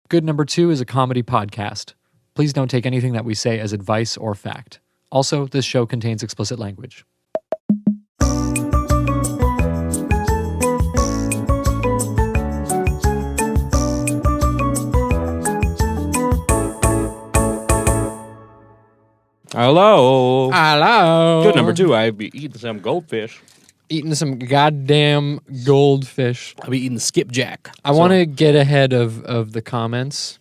Good Number 2 is a comedy podcast. Please don't take anything that we say as advice or fact. Also, this show contains explicit language. Hello. Hello. Good Number 2. I be eating some goldfish. Eating some goddamn goldfish. I be eating skipjack. I want to get ahead of the comments.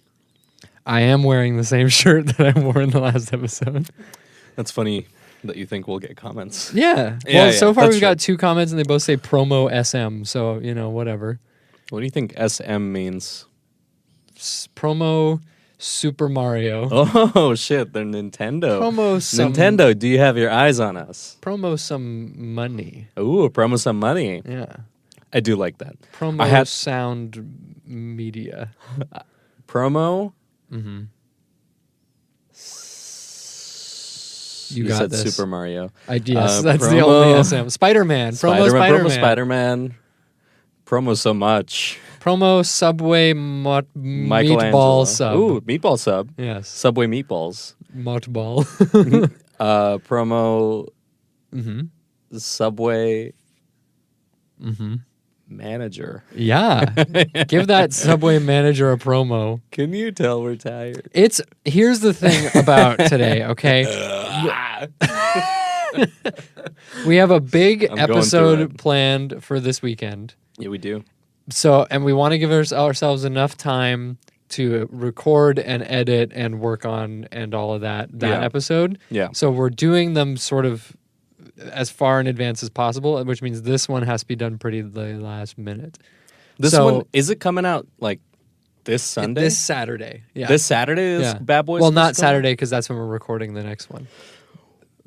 I am wearing the same shirt that I wore in the last episode. That's funny that you think we'll get comments. Yeah. Well, so far we've got 2 comments and they both say promo SM. So, whatever. What do you think SM means? Promo Super Mario. Oh, shit. They're Nintendo. Promo some... Nintendo, do you have your eyes on us? Promo some money. Ooh, promo some money. Yeah. I do like that. Promo sound media. Promo? Mm-hmm. You got said this. Super Mario. Yes, that's the only SM. Spider-Man. Promo Spider-Man. Promo Spider-Man. Promo so much. Promo Subway meatball sub. Ooh, meatball sub. Yes. Subway meatballs. Mottball. Promo Subway manager. Yeah. Give that Subway manager a promo. Can you tell we're tired? Here's the thing about today, okay? We have a big episode planned for this weekend. Yeah, we do. So, and we want to give ourselves enough time to record and edit and work on and all of that episode. Yeah. So we're doing them sort of as far in advance as possible, which means this one has to be done pretty the last minute. This one, is it coming out like this Sunday? This Saturday. Yeah. This Saturday is Bad Boys? Well, not Saturday because that's when we're recording the next one.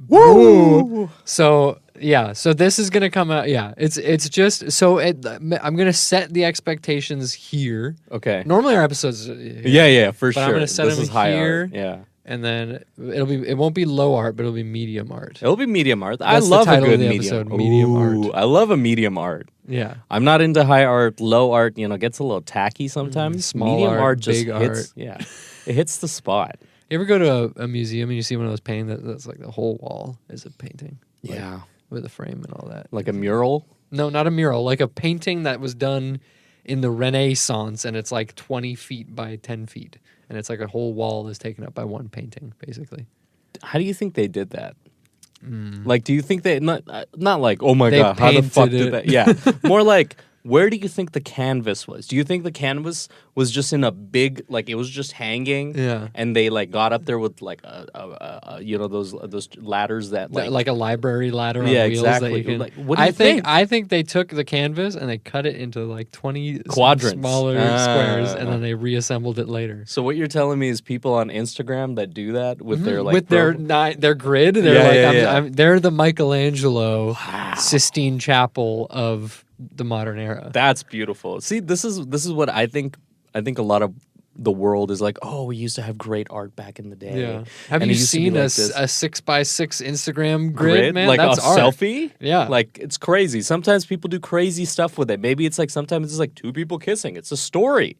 Woo! So, yeah. So this is going to come out. Yeah. It's just, so I'm going to set the expectations here. Okay. Normally our episodes. Yeah, for sure. I'm going to set them high here. Art. Yeah. And then it won't be low art, but it'll be medium art. It'll be medium art. That's I love the title a good of the medium. episode, medium art. I love a medium art. Yeah. I'm not into high art. Low art, gets a little tacky sometimes. Small medium art just big hits. art. Yeah. It hits the spot. You ever go to a museum and you see one of those paintings that's like the whole wall is a painting? Yeah. With a frame and all that. Like a mural? No, not a mural. Like a painting that was done in the Renaissance and it's like 20 feet by 10 feet. And it's like a whole wall is taken up by one painting, basically. How do you think they did that? Like, do you think they not like, oh my They god, how the fuck painted did that? Yeah, more like, where do you think the canvas was? Do you think the canvas was just in a big, like it was just hanging? Yeah. And they like got up there with like those ladders that Like a library ladder on Yeah, wheels exactly. that you can. Like, what do you think? I think they took the canvas and they cut it into like 20 Quadrants. smaller squares and then they reassembled it later. So what you're telling me is people on Instagram that do that with their like with their grid, they're they're the Michelangelo Sistine Chapel of the modern era. That's beautiful. See, this is what I think a lot of the world is like, oh, we used to have great art back in the day. Yeah. Have you seen a 6x6 Instagram grid, man? Like that's a art. selfie? Yeah. Like, it's crazy. Sometimes people do crazy stuff with it. Maybe it's like sometimes it's like 2 people kissing. It's a story.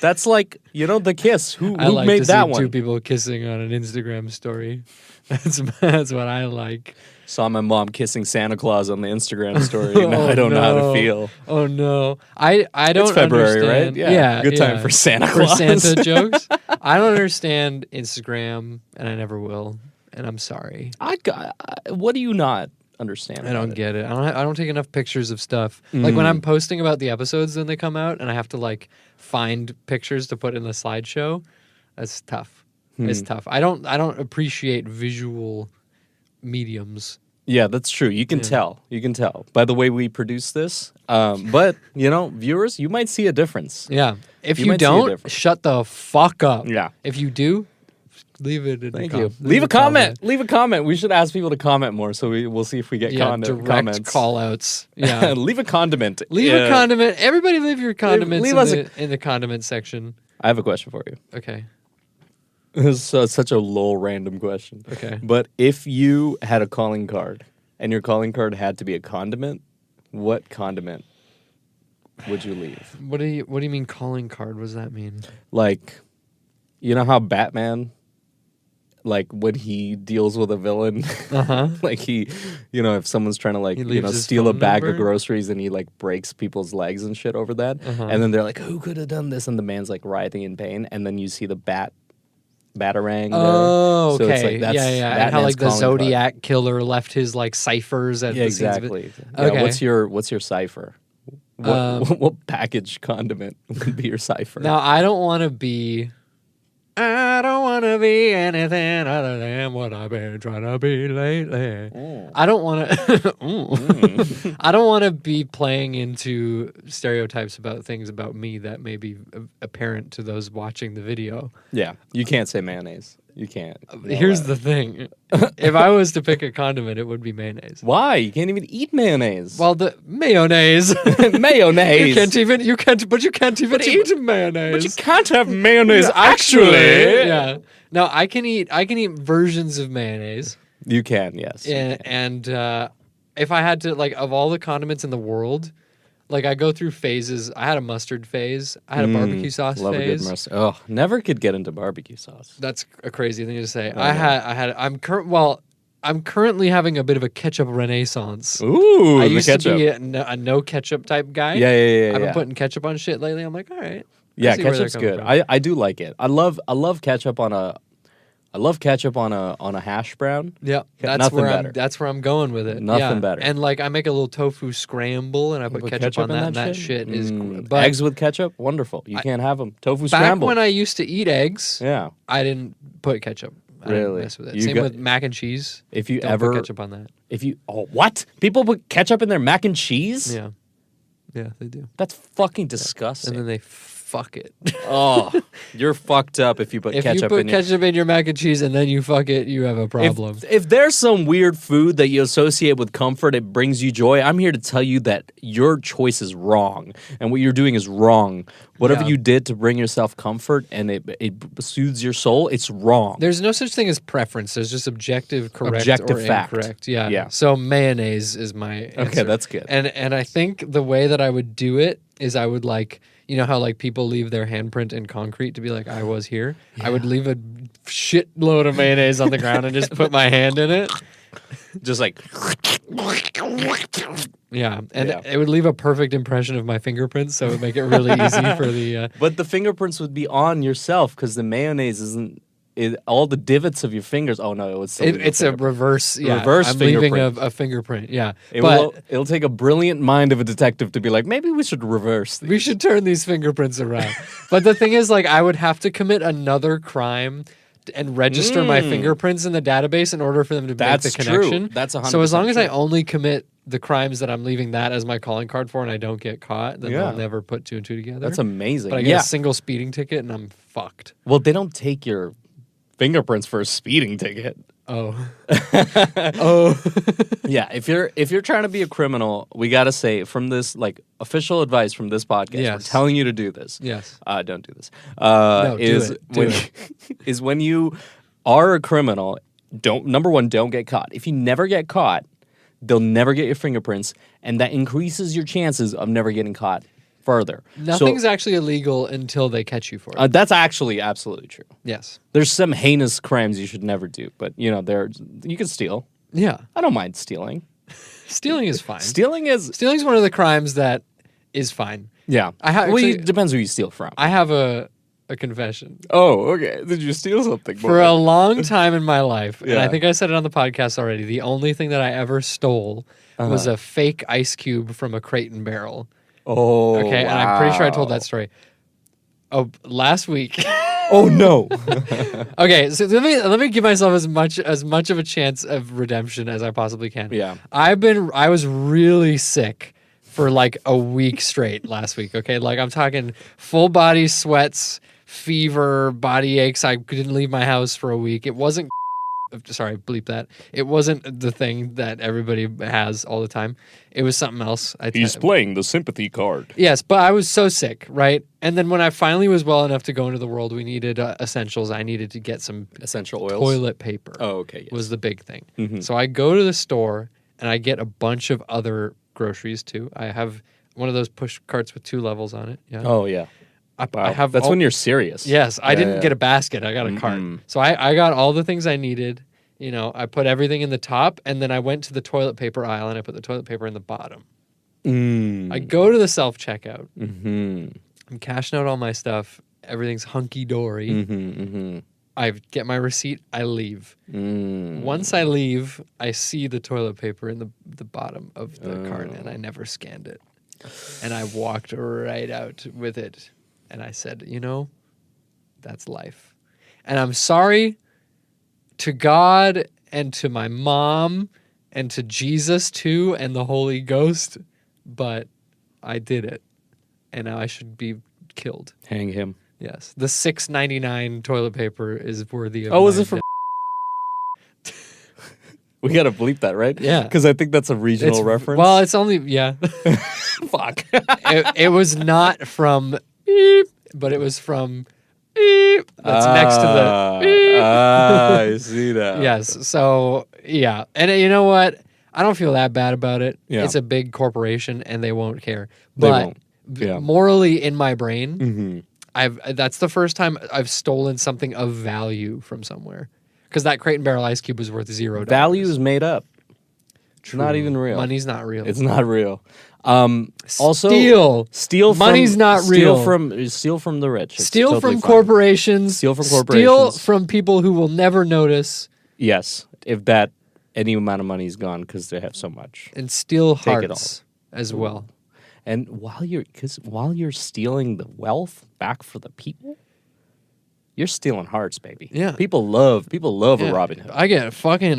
That's like, the kiss. Who like made to that see one? 2 people kissing on an Instagram story. That's what I like. Saw my mom kissing Santa Claus on the Instagram story. Now I don't know how to feel. Oh no, I don't. It's February, understand. right? Yeah, good time for Santa Claus. For Santa jokes. I don't understand Instagram, and I never will. And I'm sorry. What do you not understand? I don't get it. I don't take enough pictures of stuff. Like when I'm posting about the episodes, then they come out, and I have to like find pictures to put in the slideshow. That's tough. It's tough. I don't appreciate visual mediums. Yeah, that's true. You can tell. You can tell by the way we produce this. But, viewers, you might see a difference. Yeah. If you don't, shut the fuck up. Yeah. If you do, leave it in the comments. Leave a comment. Leave a comment. We should ask people to comment more, so we'll see if we get direct comments. call-outs. Yeah. Leave a condiment. Leave a condiment. Everybody leave your condiments in the condiment section. I have a question for you. Okay. This is such a low random question. Okay. But if you had a calling card and your calling card had to be a condiment, what condiment would you leave? What do you mean calling card? What does that mean? Like, you know how Batman, like when he deals with a villain, like he, if someone's trying to like, steal a bag of groceries and he like breaks people's legs and shit over that, and then they're like, who could have done this? And the man's like writhing in pain, and then you see the batarang there. Oh, okay. So it's like, that's And how like the Zodiac killer left his like ciphers at the exactly. scenes of it. Yeah, Okay. what's your cipher? What package condiment would be your cipher? Now I don't want to be anything other than what I've been trying to be lately. I don't want to. I don't want to be playing into stereotypes about things about me that may be apparent to those watching the video. Yeah, you can't say mayonnaise. You can't. Here's the thing: if I was to pick a condiment, it would be mayonnaise. Why? You can't even eat mayonnaise. Well, the mayonnaise. Mayonnaise. You can't even eat mayonnaise. But you can't have mayonnaise actually. Yeah. No, I can eat versions of mayonnaise. You can, yes. And if I had to, like, of all the condiments in the world, like, I go through phases. I had a mustard phase. I had a barbecue sauce love phase. A good mustard. Oh, never could get into barbecue sauce. That's a crazy thing to say. I'm currently having a bit of a ketchup renaissance. Ooh, I used ketchup. to be a no ketchup type guy. Yeah. I've been putting ketchup on shit lately. I'm like, all right. Yeah, ketchup's good. I do like it. I love ketchup on a hash brown. Yeah, that's where I'm going with it. Nothing better. And like I make a little tofu scramble and I put ketchup on that. And that shit is but eggs with ketchup. Wonderful. You can't have them. Tofu scramble. Back when I used to eat eggs, I didn't put ketchup. I didn't mess with it. Same with mac and cheese. If you don't ever put ketchup on that. What? People put ketchup in their mac and cheese? Yeah, they do. That's fucking disgusting. And then they fuck it. Oh, you're fucked up if you put ketchup in. If you put ketchup in your mac and cheese and then you fuck it, you have a problem. If there's some weird food that you associate with comfort, it brings you joy, I'm here to tell you that your choice is wrong and what you're doing is wrong. Whatever you did to bring yourself comfort and it soothes your soul, it's wrong. There's no such thing as preference. There's just objective fact. Incorrect. Yeah. So mayonnaise is my answer. Okay, that's good. And I think the way that I would do it is I would like, you know how like people leave their handprint in concrete to be like, I was here? Yeah. I would leave a shitload of mayonnaise on the ground and just put my hand in it. Just like... Yeah, and it would leave a perfect impression of my fingerprints, so it would make it really easy for the... But the fingerprints would be on yourself because the mayonnaise isn't... all the divots of your fingers. Oh no, it's a reverse. Yeah, reverse. I'm fingerprint. leaving a fingerprint. Yeah, it'll take a brilliant mind of a detective to be like, maybe we should reverse these. We should turn these fingerprints around. But the thing is, like, I would have to commit another crime and register my fingerprints in the database in order for them to make the connection. True. That's 100%. So as long as I only commit the crimes that I'm leaving that as my calling card for and I don't get caught, then they'll never put two and two together. That's amazing. But I get a single speeding ticket and I'm fucked. Well, they don't take your fingerprints for a speeding ticket. Oh. Yeah, if you're trying to be a criminal, we got to say from this, like, official advice from this podcast, we're telling you to do this. Yes. Don't do this. No, do it. Is when you are a criminal, number one, don't get caught. If you never get caught, they'll never get your fingerprints, and that increases your chances of never getting caught further. Nothing's actually illegal until they catch you for it. That's actually absolutely true. Yes. There's some heinous crimes you should never do, but you can steal. Yeah. I don't mind stealing. Stealing is fine. Stealing's one of the crimes that is fine. Yeah. It depends who you steal from. I have a confession. Oh, okay. Did you steal something? For a long time in my life, and I think I said it on the podcast already, the only thing that I ever stole was a fake ice cube from a Crate and Barrel. Oh, okay, wow. And I'm pretty sure I told that story. Oh, last week. Oh no. Okay, so let me give myself as much of a chance of redemption as I possibly can. Yeah. I was really sick for like a week straight last week. Okay, like I'm talking full body sweats, fever, body aches. I didn't leave my house for a week. It wasn't. Sorry, bleep that. It wasn't the thing that everybody has all the time. It was something else. He's playing the sympathy card. Yes, but I was so sick, right? And then when I finally was well enough to go into the world, we needed essentials. I needed to get some essential oils. Toilet paper. Oh, okay. Yes. Was the big thing. Mm-hmm. So I go to the store and I get a bunch of other groceries too. I have one of those push carts with 2 levels on it. Yeah. Oh yeah. I have. That's when you're serious. Yes, I didn't get a basket. I got a cart. So I got all the things I needed. You know, I put everything in the top, and then I went to the toilet paper aisle and I put the toilet paper in the bottom. I go to the self checkout. I'm cashing out all my stuff. Everything's hunky dory. I get my receipt. I leave. Once I leave, I see the toilet paper in the bottom of the cart, and I never scanned it. And I walked right out with it. And I said, you know, that's life. And I'm sorry to God and to my mom and to Jesus too and the Holy Ghost, but I did it. And now I should be killed. Hang him. Yes. The $6.99 toilet paper is worthy of was it from... We got to bleep that, right? Yeah. Because I think that's a regional reference. Well, it's only... Yeah. Fuck. It was not from... Beep, but it was from beep, that's next to the beep. I see that. Yes. So, yeah. And you know what? I don't feel that bad about it. Yeah. It's a big corporation and they won't care. They But won't. Yeah. morally in my brain, that's the first time I've stolen something of value from somewhere. Because that Crate and Barrel ice cube was worth $0. Value is made up. It's not even real. Money's not real. It's not real. Also, steal from money's not real. Steal from the rich. It's steal totally from fine. corporations. Steal from corporations. Steal from people who will never notice. Yes, if that any amount of money is gone because they have so much. And steal Take hearts as well. And while you're stealing the wealth back for the people, you're stealing hearts, baby. Yeah. People love a Robin Hood. I get hard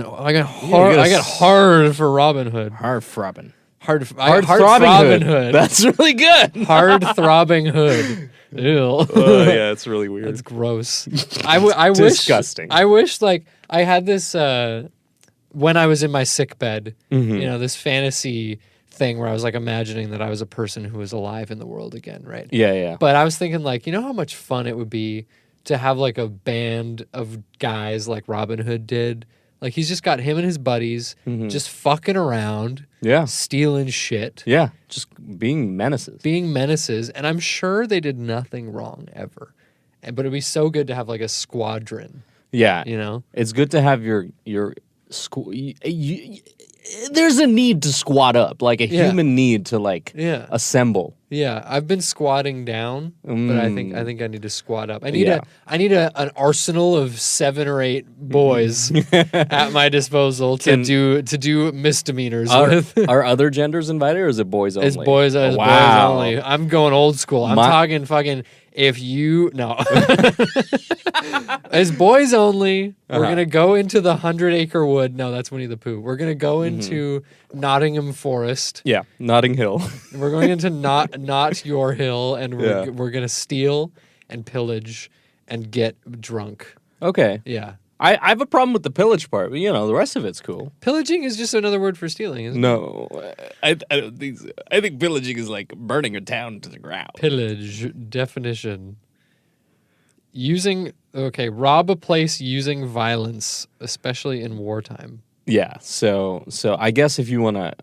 for Robin Hood. Hard throbbing. Hard throbbing hood. That's really good. Hard throbbing hood. Ew. Oh yeah, it's really weird. That's gross. I wish. Disgusting. I wish like I had this when I was in my sick bed. You know, this fantasy thing where I was like imagining that I was a person who was alive in the world again, right? Yeah, yeah. But I was thinking like, you know how much fun it would be to have like a band of guys like Robin Hood did. Like he's just got him and his buddies just fucking around, stealing shit. Yeah, just being menaces. And I'm sure they did nothing wrong ever. But it'd be so good to have like a squadron. Yeah. You know? It's good to have your there's a need to squat up, like a human need to like assemble. Yeah, I've been squatting down, but I think I need to squat up. I need an arsenal of 7 or 8 boys at my disposal to do misdemeanors with. Are other genders invited, or is it boys only? It's boys. It's boys only. I'm going old school. I'm talking fucking. If you it's boys only. We're gonna go into the 100-acre wood. No, that's Winnie the Pooh. We're gonna go into Nottingham Forest. Yeah, Notting Hill. We're going into not your hill, and we're gonna steal and pillage and get drunk. Okay. Yeah. I have a problem with the pillage part, but the rest of it's cool. Pillaging is just another word for stealing, isn't it? No, I don't think so. I think pillaging is like burning a town to the ground. Pillage definition: rob a place using violence, especially in wartime. Yeah, so I guess if you wanna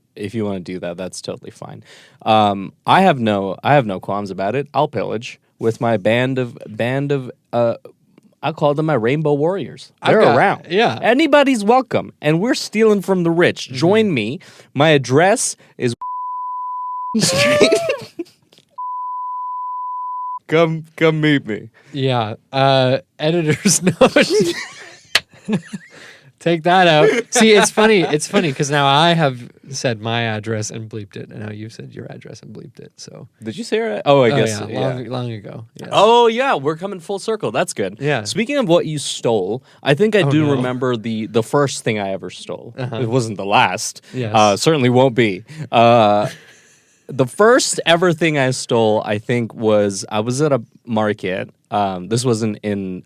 do that, that's totally fine. I have no qualms about it. I'll pillage with my band of I call them my Rainbow Warriors. They're around. Yeah. Anybody's welcome. And we're stealing from the rich. Join me. My address is Street. Come meet me. Yeah. Editor's note. Take that out. See, it's funny. It's funny because now I have said my address and bleeped it, and now you've said your address and bleeped it. So did you say it? Oh, I guess long ago. Yes. Oh yeah, we're coming full circle. That's good. Yeah. Speaking of what you stole, I think I do remember the first thing I ever stole. It wasn't the last. Yes. Certainly won't be. The first ever thing I stole, I think, was I was at a market. This wasn't in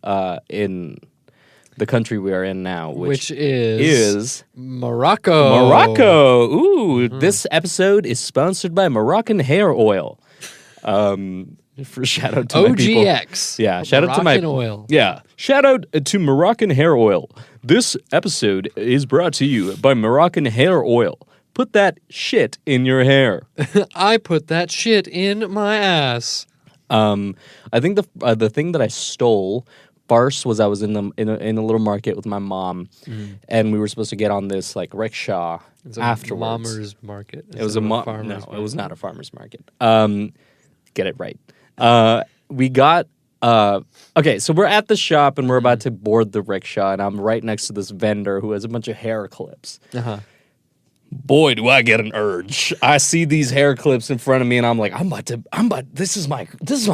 the country we are in now, which is Morocco. Morocco. Ooh, this episode is sponsored by Moroccan hair oil. Shout out to my people. OGX. Yeah, shout out to my oil. Yeah, shout out to Moroccan hair oil. This episode is brought to you by Moroccan hair oil. put that shit in your hair. I put that shit in my ass. I think the thing that I stole first was I was in a little market with my mom, and we were supposed to get on this like rickshaw afterwards. Farmer's market. It was farmer's no, market. it was not a farmer's market. Get it right. We got okay, so we're at the shop and we're about to board the rickshaw, and I'm right next to this vendor who has a bunch of hair clips. Boy, do I get an urge. I see these hair clips in front of me and I'm like, this is my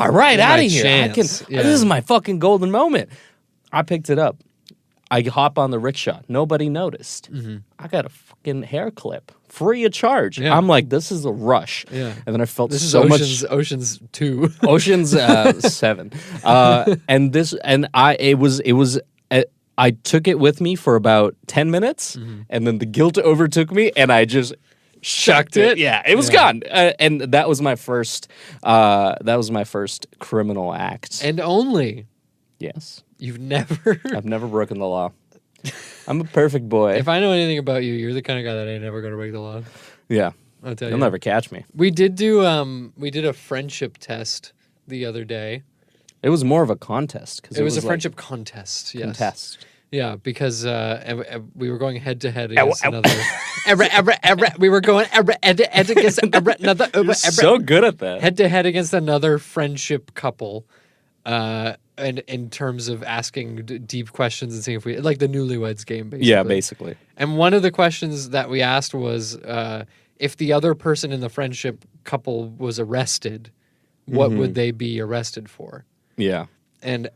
right out of here. This is my fucking golden moment. I picked it up. I hop on the rickshaw. Nobody noticed. I got a fucking hair clip. Free of charge. Yeah. I'm like, this is a rush. Yeah. And then I felt much. Ocean's 2. Ocean's 7. I took it with me for about 10 minutes, and then the guilt overtook me, and I just chucked it. Yeah, it was gone. And that was my first. That was my first criminal act. And only. Yes. I've never broken the law. I'm a perfect boy. If I know anything about you, you're the kind of guy that ain't never going to break the law. Yeah. I'll tell you. You'll never catch me. We did a friendship test the other day. It was more of a contest. It was a friendship contest, yes. Contest. Yeah, because we were going head to head against another. We were going head to head against another. You're so good at that. Head to head against another friendship couple. And in terms of asking deep questions and seeing if we like the Newlyweds game, basically. Yeah, basically. And one of the questions that we asked was, if the other person in the friendship couple was arrested, what would they be arrested for? Yeah. And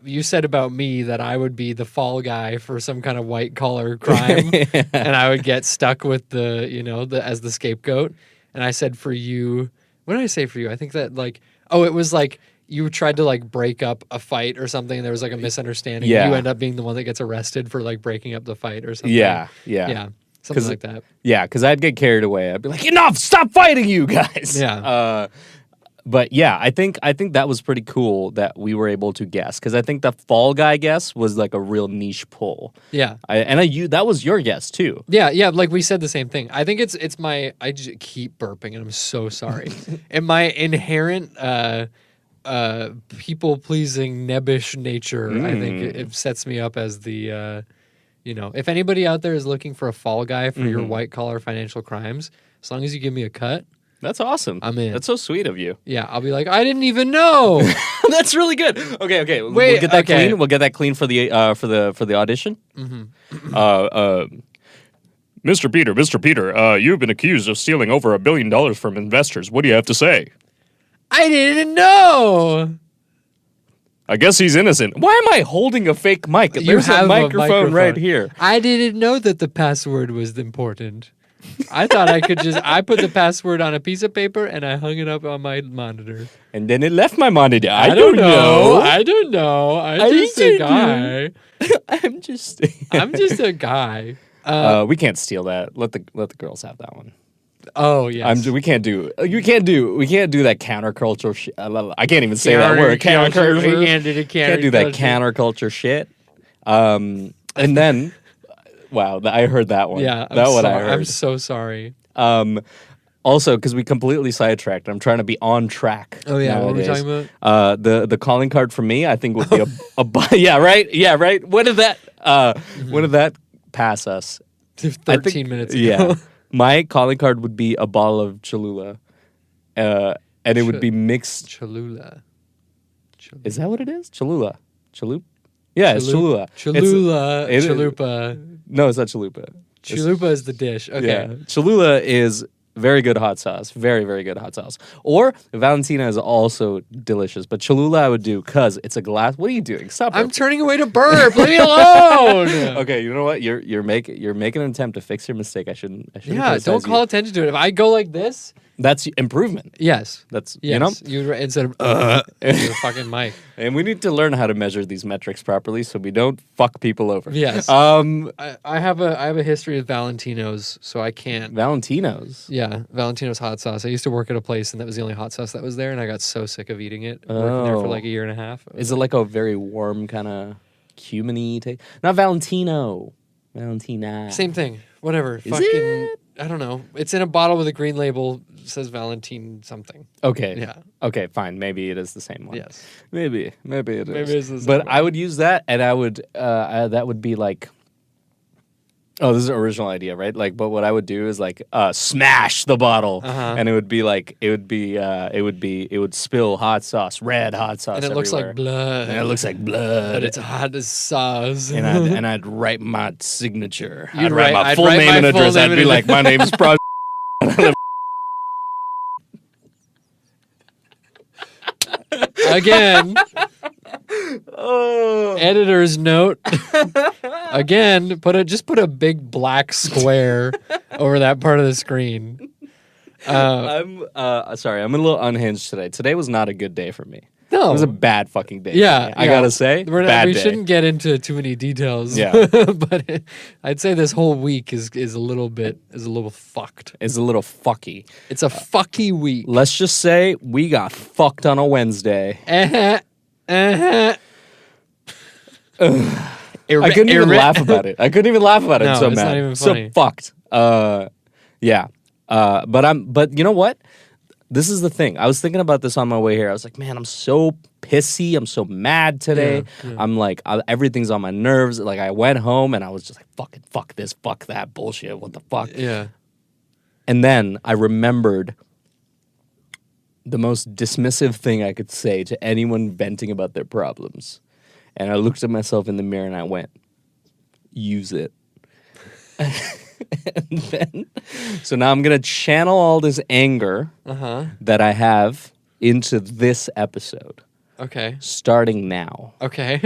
you said about me that I would be the fall guy for some kind of white collar crime, and I would get stuck with as the scapegoat. And I said for you, what did I say for you? I think that it was like. You tried to break up a fight or something. And there was a misunderstanding. Yeah. You end up being the one that gets arrested for breaking up the fight or something. Yeah. Something like that. Yeah, because I'd get carried away. I'd be like, enough! Stop fighting, you guys! Yeah. But yeah, I think that was pretty cool that we were able to guess, because I think the Fall Guy guess was a real niche pull. Yeah. That was your guess too. Yeah. We said the same thing. I think it's my. I just keep burping, and I'm so sorry. And my inherent. People-pleasing, nebbish nature, I think it sets me up as the, if anybody out there is looking for a fall guy for your white-collar financial crimes, as long as you give me a cut. That's awesome. I'm in. That's so sweet of you. Yeah, I'll be like, I didn't even know. That's really good. Okay. Wait, we'll get that clean. We'll get that clean for the audition. Mr. Peter, you've been accused of stealing over $1 billion from investors. What do you have to say? I didn't know. I guess he's innocent. Why am I holding a fake mic? There's a microphone right here. I didn't know that the password was important. I thought I could I put the password on a piece of paper and I hung it up on my monitor. And then it left my monitor. I don't know. I'm just a guy. I'm just a guy. We can't steal that. Let the girls have that one. Oh yes. We can't do that counterculture shit. I can't even say that word. Counterculture. We can't do the Can't do that counterculture shit. And then, wow, I heard that one. Yeah, I heard. I'm so sorry. Also, because we completely sidetracked. I'm trying to be on track. Oh yeah, nowadays. what were we talking about? The calling card for me, I think would be yeah, right. Yeah, right. When did that pass us? 13 minutes ago. Yeah. My calling card would be a bottle of Cholula, and it would be mixed. Cholula. Is that what it is? Cholula. Chalupa? Yeah, it's Cholula. Chalupa. No, it's not Chalupa. Chalupa is the dish. Okay. Yeah. Cholula is very good hot sauce. Very, very good hot sauce. Or Valentina is also delicious. But Cholula I would do because it's a glass. What are you doing? Stop. I'm turning away to burp. Leave me alone. Okay, you know what? You're making an attempt to fix your mistake. I shouldn't. Yeah, don't call attention to it. If I go like this, that's improvement. Yes. That's yes. Instead of the fucking mic. And we need to learn how to measure these metrics properly so we don't fuck people over. Yes. I have a history of Valentinos, so I can't. Valentinos? Yeah, Valentino's hot sauce. I used to work at a place and that was the only hot sauce that was there, and I got so sick of eating it. Working there for like a year and a half. Is it like a very warm kind of cumin-y taste? Not Valentino. Valentina. Same thing. Whatever. Is it? I don't know. It's in a bottle with a green label. Says Valentine something. Okay. Yeah. Okay, fine. Maybe it is the same one. Yes. Maybe it is. Maybe it's the same But one. I would use that, and I would that would be like. Oh, this is an original idea, right? Like, but what I would do is like smash the bottle, and it would be like it would spill hot sauce, red hot sauce, and it looks like blood. And it looks like blood, but it's hot as sauce. and I'd write my signature. You'd I'd write my I'd full write name my and full address. name I'd be and like, my name's Praj. Again. Oh. Editor's note. Again, put a big black square over that part of the screen. I'm sorry. I'm a little unhinged today. Today was not a good day for me. No, it was a bad fucking day. Yeah, for me. I gotta say, bad we day. shouldn't get into too many details. Yeah, but I'd say this whole week is a little fucked. It's a little fucky. It's a fucky week. Let's just say we got fucked on a Wednesday. I couldn't even laugh about it. No, I'm so it's mad. not even funny. So fucked. Yeah. But you know what? This is the thing. I was thinking about this on my way here. I was like, man, I'm so pissy. I'm so mad today. Yeah. I'm like, everything's on my nerves. Like, I went home and I was just like, fuck this, fuck that bullshit. What the fuck? Yeah. And then I remembered the most dismissive thing I could say to anyone venting about their problems. And I looked at myself in the mirror and I went, use it. And then, so now I'm going to channel all this anger that I have into this episode. Okay. Starting now. Okay.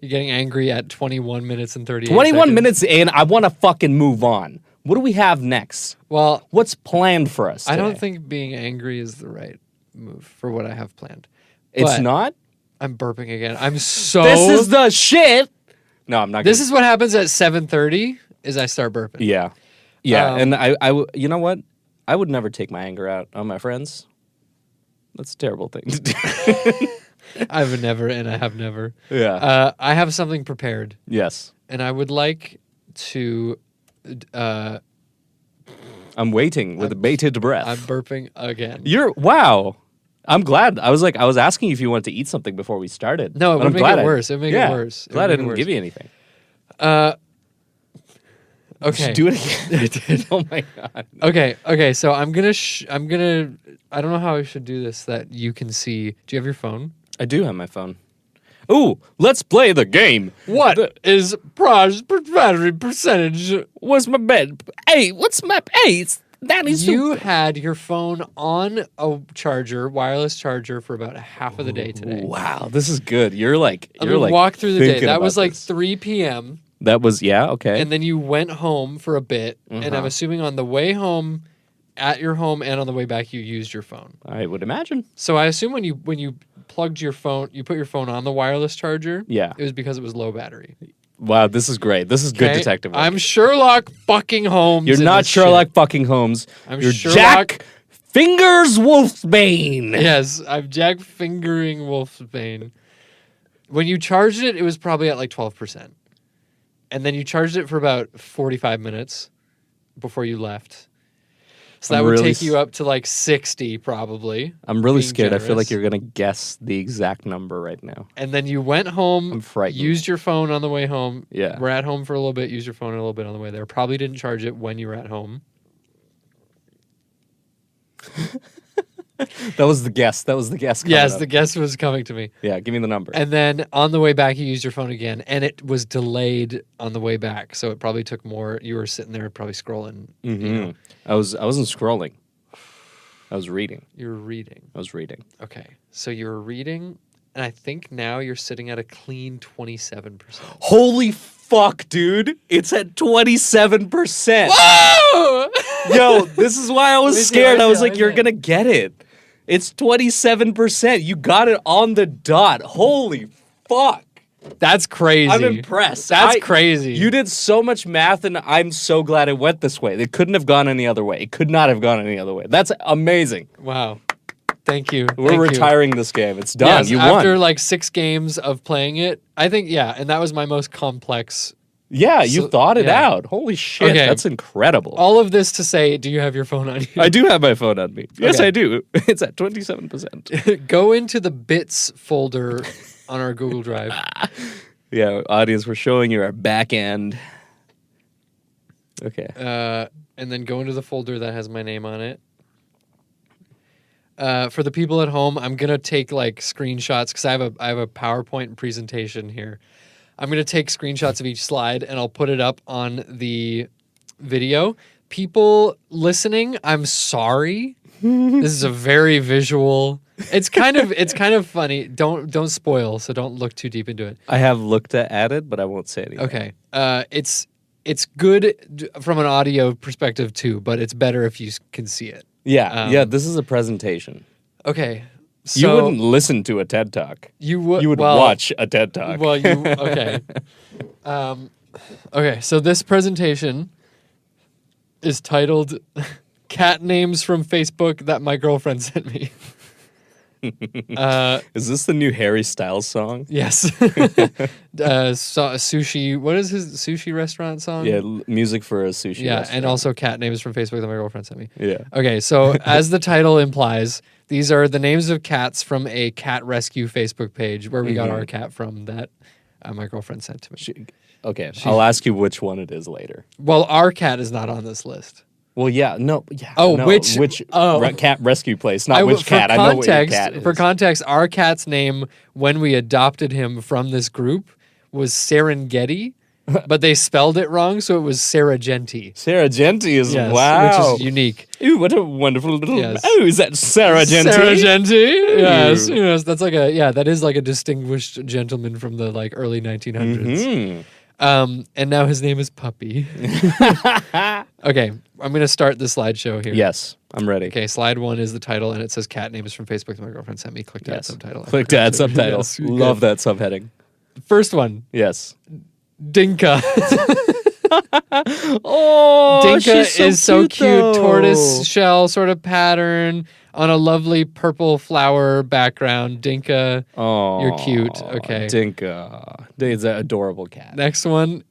You're getting angry at 21 minutes and 38 21 seconds. minutes in, I want to fucking move on. What do we have next? Well, what's planned for us today? I don't think being angry is the right move for what I have planned. It's But not? I'm burping again. I'm so... This is the shit! No, I'm not This is what happens at 7:30 is I start burping. Yeah. Yeah, and I you know what? I would never take my anger out on my friends. That's a terrible thing to do. I've never, and I have never. Yeah. I have something prepared. Yes. And I would like to... I'm waiting with bated breath. I'm burping again. Wow. I'm glad. I was asking you if you wanted to eat something before we started. No, it but would make it worse. It would make it worse. Glad I didn't give you anything. Okay. Just do it again. I did. Oh my god. Okay. So I'm gonna. I don't know how I should do this. That you can see. Do you have your phone? I do have my phone. Ooh, let's play the game. What is Praj's battery percentage? What's my bed? Hey, what's my that is you had your phone on a charger, wireless charger, for about half of the day today. Wow, this is good. You're like walk through the day. That was like this. 3 p.m. That was okay. And then you went home for a bit, and I'm assuming on the way home, at your home, and on the way back, you used your phone. I would imagine. So I assume when you plugged your phone, you put your phone on the wireless charger. Yeah, it was because it was low battery. Wow, this is great. This is good detective work. I'm Sherlock fucking Holmes. You're not Sherlock fucking Holmes. You're Sherlock Jack Fingers Wolfsbane. Yes, I'm Jack Fingering Wolfsbane. When you charged it, it was probably at like 12%. And then you charged it for about 45 minutes before you left. So that would take you up to like 60 probably. I'm really scared. Generous. I feel like you're going to guess the exact number right now. And then you went home, I'm frightened. Used your phone on the way home. Yeah. We're at home for a little bit, used your phone a little bit on the way there. Probably didn't charge it when you were at home. That was the guess. Yes, the guess was coming to me. Yeah, give me the number. And then on the way back, you used your phone again, and it was delayed on the way back, so it probably took more. You were sitting there probably scrolling. Mm-hmm. You know. I wasn't scrolling. I was reading. You were reading. I was reading. Okay, so you were reading, and I think now you're sitting at a clean 27%. Holy fuck, dude! It's at 27%. Whoa! Yo, this is why I was scared. I was like, you're it. gonna get it. It's 27%. You got it on the dot. Holy fuck. That's crazy. I'm impressed. That's crazy. You did so much math, and I'm so glad it went this way. It couldn't have gone any other way. It could not have gone any other way. That's amazing. Wow. Thank you. We're retiring this game. It's done. Yes, you won. After like 6 games of playing it, I think, yeah, and that was my most complex Yeah, you thought it out. Holy shit, that's incredible. All of this to say, do you have your phone on you? I do have my phone on me. Yes, I do. It's at 27%. Go into the bits folder on our Google Drive. Yeah, audience, we're showing you our back end. Okay. And then go into the folder that has my name on it. For the people at home, I'm gonna take like screenshots because I have a PowerPoint presentation here. I'm gonna take screenshots of each slide and I'll put it up on the video. People listening, I'm sorry. This is a very visual. It's kind of funny. Don't spoil, so don't look too deep into it. I have looked at it, but I won't say anything. Okay. It's good from an audio perspective too, but it's better if you can see it. Yeah, this is a presentation. Okay. So you wouldn't listen to a TED Talk. You would watch a TED Talk. Well, okay. Okay, so this presentation is titled Cat Names from Facebook That My Girlfriend Sent Me. Is this the new Harry Styles song? Yes. Sushi. What is his sushi restaurant song? Yeah, music for a sushi restaurant. And also cat names from Facebook that my girlfriend sent me. Yeah. Okay, so as the title implies, these are the names of cats from a cat rescue Facebook page where we got our cat from that my girlfriend sent to me. I'll ask you which one it is later. Well, our cat is not on this list. Well, yeah, no, yeah. Oh, no, which cat rescue place, not which cat. I know what your cat is. For context, our cat's name when we adopted him from this group was Serengeti, but they spelled it wrong, so it was Saragenti. Saragenti is wow, which is unique. Ooh, what a wonderful little. Yes. Oh, is that Saragenti? Saragenti, yes, that's like that is like a distinguished gentleman from the like early 1900s. Mm-hmm. And now his name is Puppy. Okay, I'm going to start the slideshow here. Yes, I'm ready. Okay, slide 1 is the title, and it says cat names from Facebook that my girlfriend sent me. Click to add subtitle. Click to add subtitle. Yes, love that subheading. First one. Yes. Dinka. Oh, Dinka is so cute. Though. Tortoise shell sort of pattern on a lovely purple flower background. Dinka, you're cute. Okay. Dinka. It's an adorable cat. Next one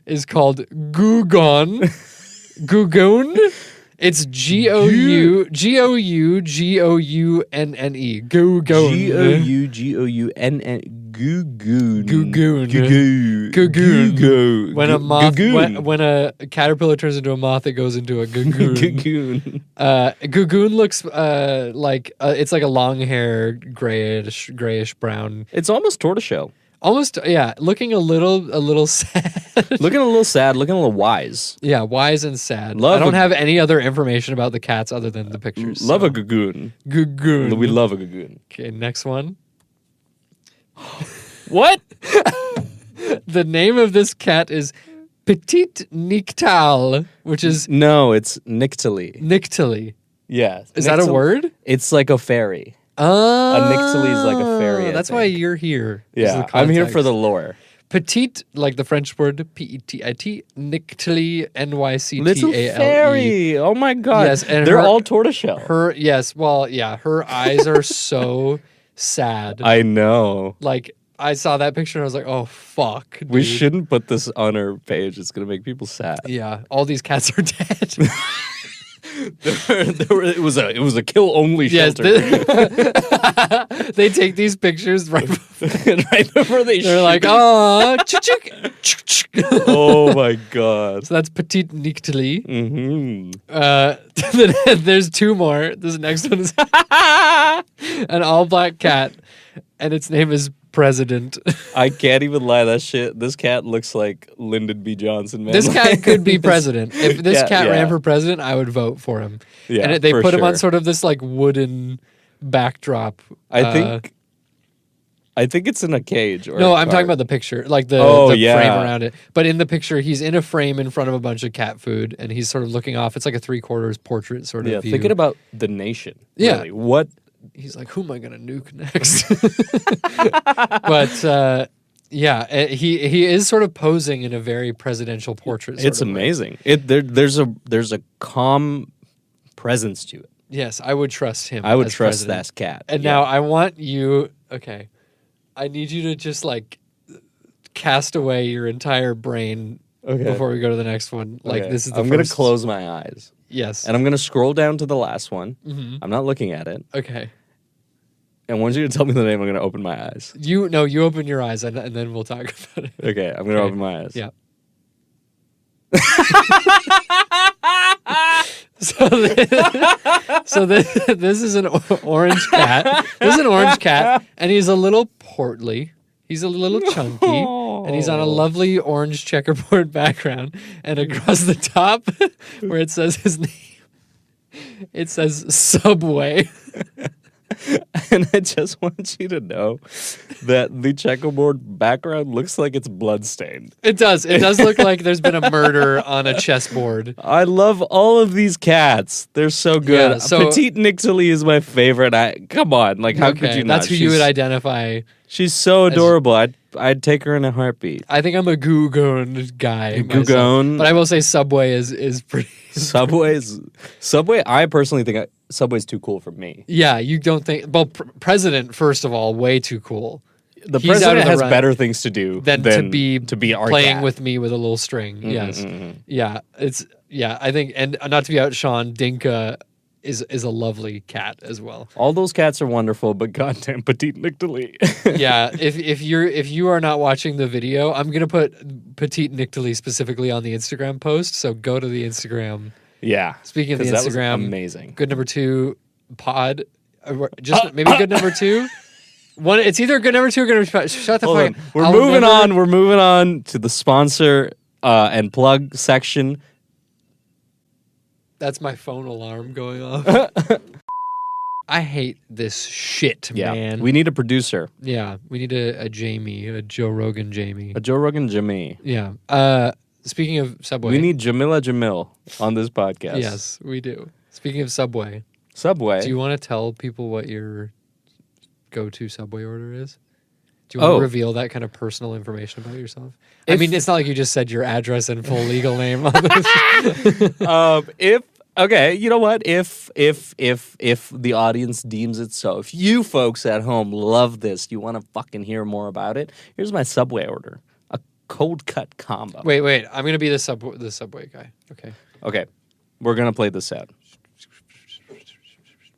is called Gugon. Gugoon. It's Gougounne. Gugoun. Gougounne. Gugoon. When a moth, when a caterpillar turns into a moth, it goes into a gugoon. Gugoon looks like it's like a long hair, grayish brown. It's almost tortoiseshell. Almost, yeah. Looking a little sad. Looking a little sad. Looking a little wise. Yeah, wise and sad. I don't have any other information about the cats other than the pictures. Love a gugoon. Gugoon. We love a gugoon. Okay, next one. What? The name of this cat is Petite Nictal, which is... No, it's Nictali. Nictali. Yeah. Is that a word? It's like a fairy. A Nictali is like a fairy. That's why you're here. Yeah, I'm here for the lore. Petite, like the French word P-E-T-I-T, Nictali, N-Y-C-T-A-L-E. Little fairy. Oh my God. Yes, and they're all tortoiseshell. Her eyes are so sad. I know. Like, I saw that picture and I was like, oh, fuck. Dude. We shouldn't put this on our page. It's going to make people sad. Yeah, all these cats are dead. It was a kill only shelter. Yes, they take these pictures right before they They're like, oh, oh my God. So that's Petite Nictali. Mm-hmm. There's two more. This next one is an all black cat, and its name is President. I can't even lie. This cat looks like Lyndon B. Johnson, man. This cat could be president. If this cat ran for president, I would vote for him. Yeah, and they put him on sort of this like wooden backdrop. I think it's in a cage. No, I'm talking about the picture, like the frame around it. But in the picture, he's in a frame in front of a bunch of cat food, and he's sort of looking off. It's like a 3/4 portrait sort of view. Thinking about the nation. Yeah. Really. What? He's like, who am I going to nuke next? But he is sort of posing in a very presidential portrait. It's amazing. There's a calm presence to it. Yes, I would trust him. I would trust that cat. And now I want you. Okay, I need you to just like cast away your entire brain before we go to the next one. Like this is the I'm going to close my eyes. Yes. And I'm going to scroll down to the last one. Mm-hmm. I'm not looking at it. Okay. And once you tell me the name, I'm going to open my eyes. You open your eyes and then we'll talk about it. Okay, I'm going to open my eyes. Yeah. So this is an orange cat. This is an orange cat, and he's a little portly. He's a little chunky, and he's on a lovely orange checkerboard background. And across the top, where it says his name, it says Subway. And I just want you to know that the checkerboard background looks like it's bloodstained. It does. It does look like there's been a murder on a chessboard. I love all of these cats. They're so good. Yeah, so, Petite Nictoli is my favorite. Come on, like how could you not? That's who you would identify. She's so adorable. I'd take her in a heartbeat. I think I'm a Gugone guy. Gugone. But I will say Subway is pretty. Subway. I personally think Subway's too cool for me. Yeah, you don't think? Well, President, first of all, way too cool. The president has better things to do than to be our playing cat. with me with a little string. Mm-hmm, yes, mm-hmm. I think, and not to be outshone, Dinka is a lovely cat as well. All those cats are wonderful, but goddamn Petite Nictoli. Yeah, if you are not watching the video, I'm gonna put Petite Nictoli specifically on the Instagram post. So go to the Instagram. Yeah. Speaking of the Instagram, that was amazing. Good number 2 pod, maybe good number 2. One, it's either good number 2 or good number 2. Shut the fuck up. We're moving on. We're moving on to the sponsor and plug section. That's my phone alarm going off. I hate this shit, man. We need a producer. Yeah, we need a Jamie, a Joe Rogan Jamie. A Joe Rogan Jimmy. Yeah. Speaking of Subway. We need Jamila Jamil on this podcast. Yes, we do. Speaking of Subway. Do you want to tell people what your go-to Subway order is? Do you want to reveal that kind of personal information about yourself? I mean, it's not like you just said your address and full legal name on this. Okay, you know what? If the audience deems it so, if you folks at home love this, you want to fucking hear more about it, here's my Subway order. A cold cut combo. Wait. I'm going to be the Subway guy. Okay. We're going to play this out.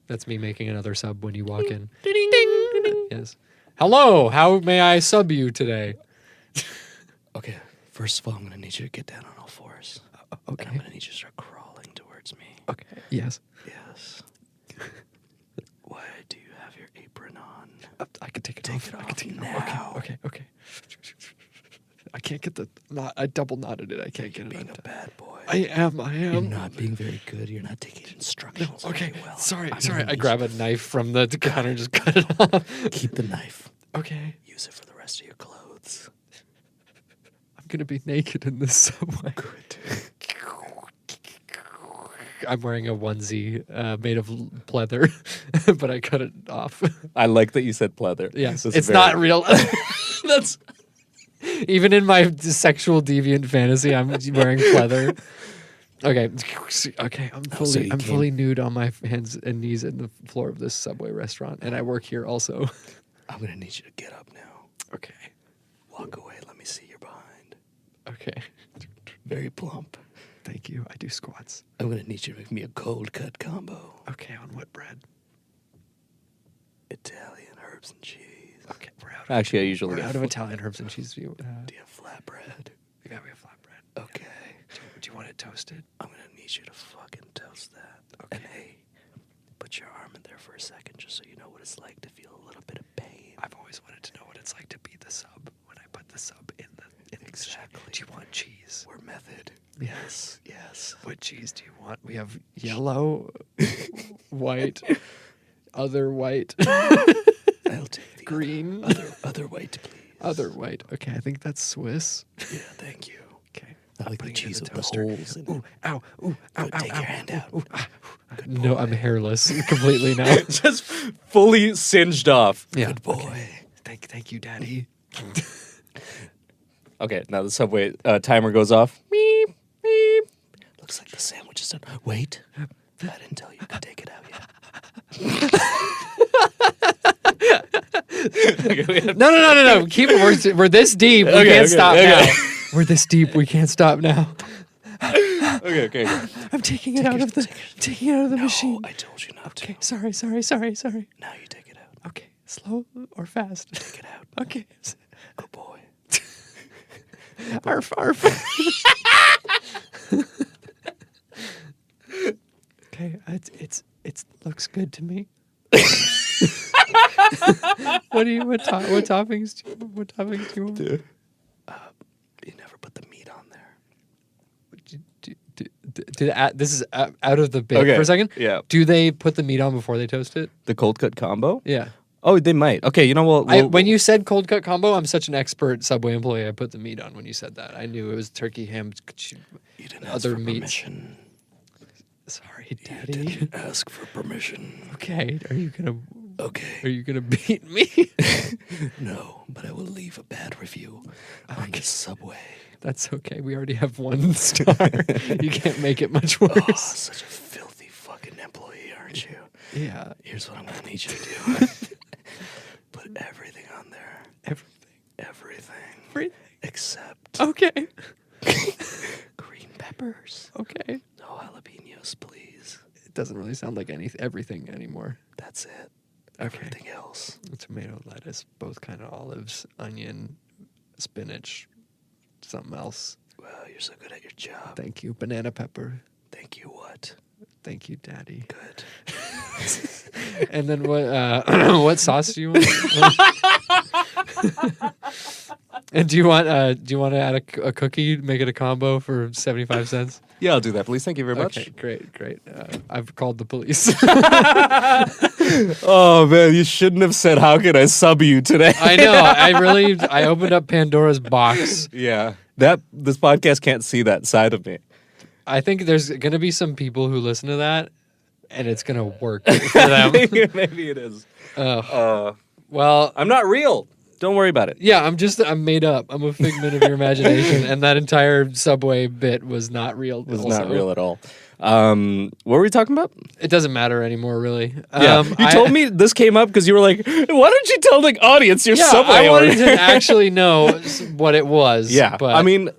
That's me making another sub when you walk in. Ding, ding, ding. Yes. Hello, how may I sub you today? Okay, first of all, I'm going to need you to get down on all fours. Okay. And I'm going to need you to start crawling towards me. Okay. Yes. Yes. Why do you have your apron on? I can take it off. I can take it now. Okay. I can't get the knot. I double knotted it. I can't get it. Being a bad boy. I am. You're not being very good. You're not taking instructions. No, okay. Very well. Sorry. I grab a knife from the counter and just cut it off. Keep the knife. Okay. Use it for the rest of your clothes. I'm gonna be naked in this Subway. Good. I'm wearing a onesie made of pleather, but I cut it off. I like that you said pleather. Yes, it's not real. That's even in my sexual deviant fantasy. I'm wearing pleather. Okay. I'm fully nude on my hands and knees in the floor of this Subway restaurant, and I work here also. I'm gonna need you to get up now. Okay. Walk away. Let me see your behind. Okay. Very plump. Thank you. I do squats. I'm gonna need you to make me a cold cut combo. Okay. On what bread? Italian herbs and cheese. Okay. We're out. Actually, I usually get out of Italian herbs and cheese. Do you have flatbread? Yeah, we have flatbread. Okay. Do you want it toasted? I'm gonna need you to fucking toast that. Okay. And hey, put your arm in there for a second, just so you know what it's like to feel a little bit of pain. I've always wanted to know what it's like to be the sub when I put the sub in the exactly. Do you want cheese? We're method. Yes. What cheese do you want? We have yellow, white, other white. I'll take the green. Other white, please. Other white. Okay, I think that's Swiss. Yeah, thank you. Okay. I like the cheese with the holes in it. Ooh, ow. Take your hand out. No, I'm hairless completely now. Just fully singed off. Yeah. Good boy. Okay. Thank you, Daddy. Okay, now the Subway timer goes off. Beep, beep. Looks like the sandwich is done. Wait. I didn't tell you to take it out yet. No. Keep it. We're this deep. We can't stop now. We're this deep. We can't stop now. Okay. I'm taking it out of the machine. I told you not to. Okay, sorry. Now you take it out. Okay, slow or fast? Take it out. Okay. Good boy. Arf. Okay, it looks good to me. What toppings do you want? You never put the meat on there. This is out of the bit for a second. Yeah. Do they put the meat on before they toast it? The cold cut combo? Yeah. Oh, they might. Okay, you know what? When you said cold cut combo, I'm such an expert Subway employee. I put the meat on when you said that. I knew it was turkey, ham, you didn't ask other for meats. Permission. Sorry, Daddy. You didn't ask for permission. Okay. Are you gonna beat me? No, but I will leave a bad review on the Subway. That's okay. We already have 1 star. You can't make it much worse. Oh, such a filthy fucking employee, aren't you? Yeah. Here's what I'm gonna need you to do. Put everything on there. Everything. Except Okay. green peppers. Okay. No jalapenos, please. It doesn't really sound like everything anymore. That's it. Okay. Everything else. Tomato, lettuce, both kind of olives, onion, spinach, something else. Wow, you're so good at your job. Thank you. Banana pepper. Thank you, what? Thank you, Daddy. Good. And then what sauce do you want? And do you want to add a cookie, make it a combo for 75 cents? Yeah, I'll do that, please. Thank you very much. Okay, great. I've called the police. Oh man, you shouldn't have said, "How can I sub you today?" I know. I opened up Pandora's box. Yeah, this podcast can't see that side of me. I think there's gonna be some people who listen to that, and it's gonna work for them. Maybe it is. Well, I'm not real. Don't worry about it. Yeah, I'm made up. I'm a figment of your imagination, and that entire Subway bit was not real. It was not real at all. What were we talking about? It doesn't matter anymore, really. Yeah, you told me this came up because you were like, "Why don't you tell the audience your Subway I order?" wanted to actually know what it was. Yeah, but I mean,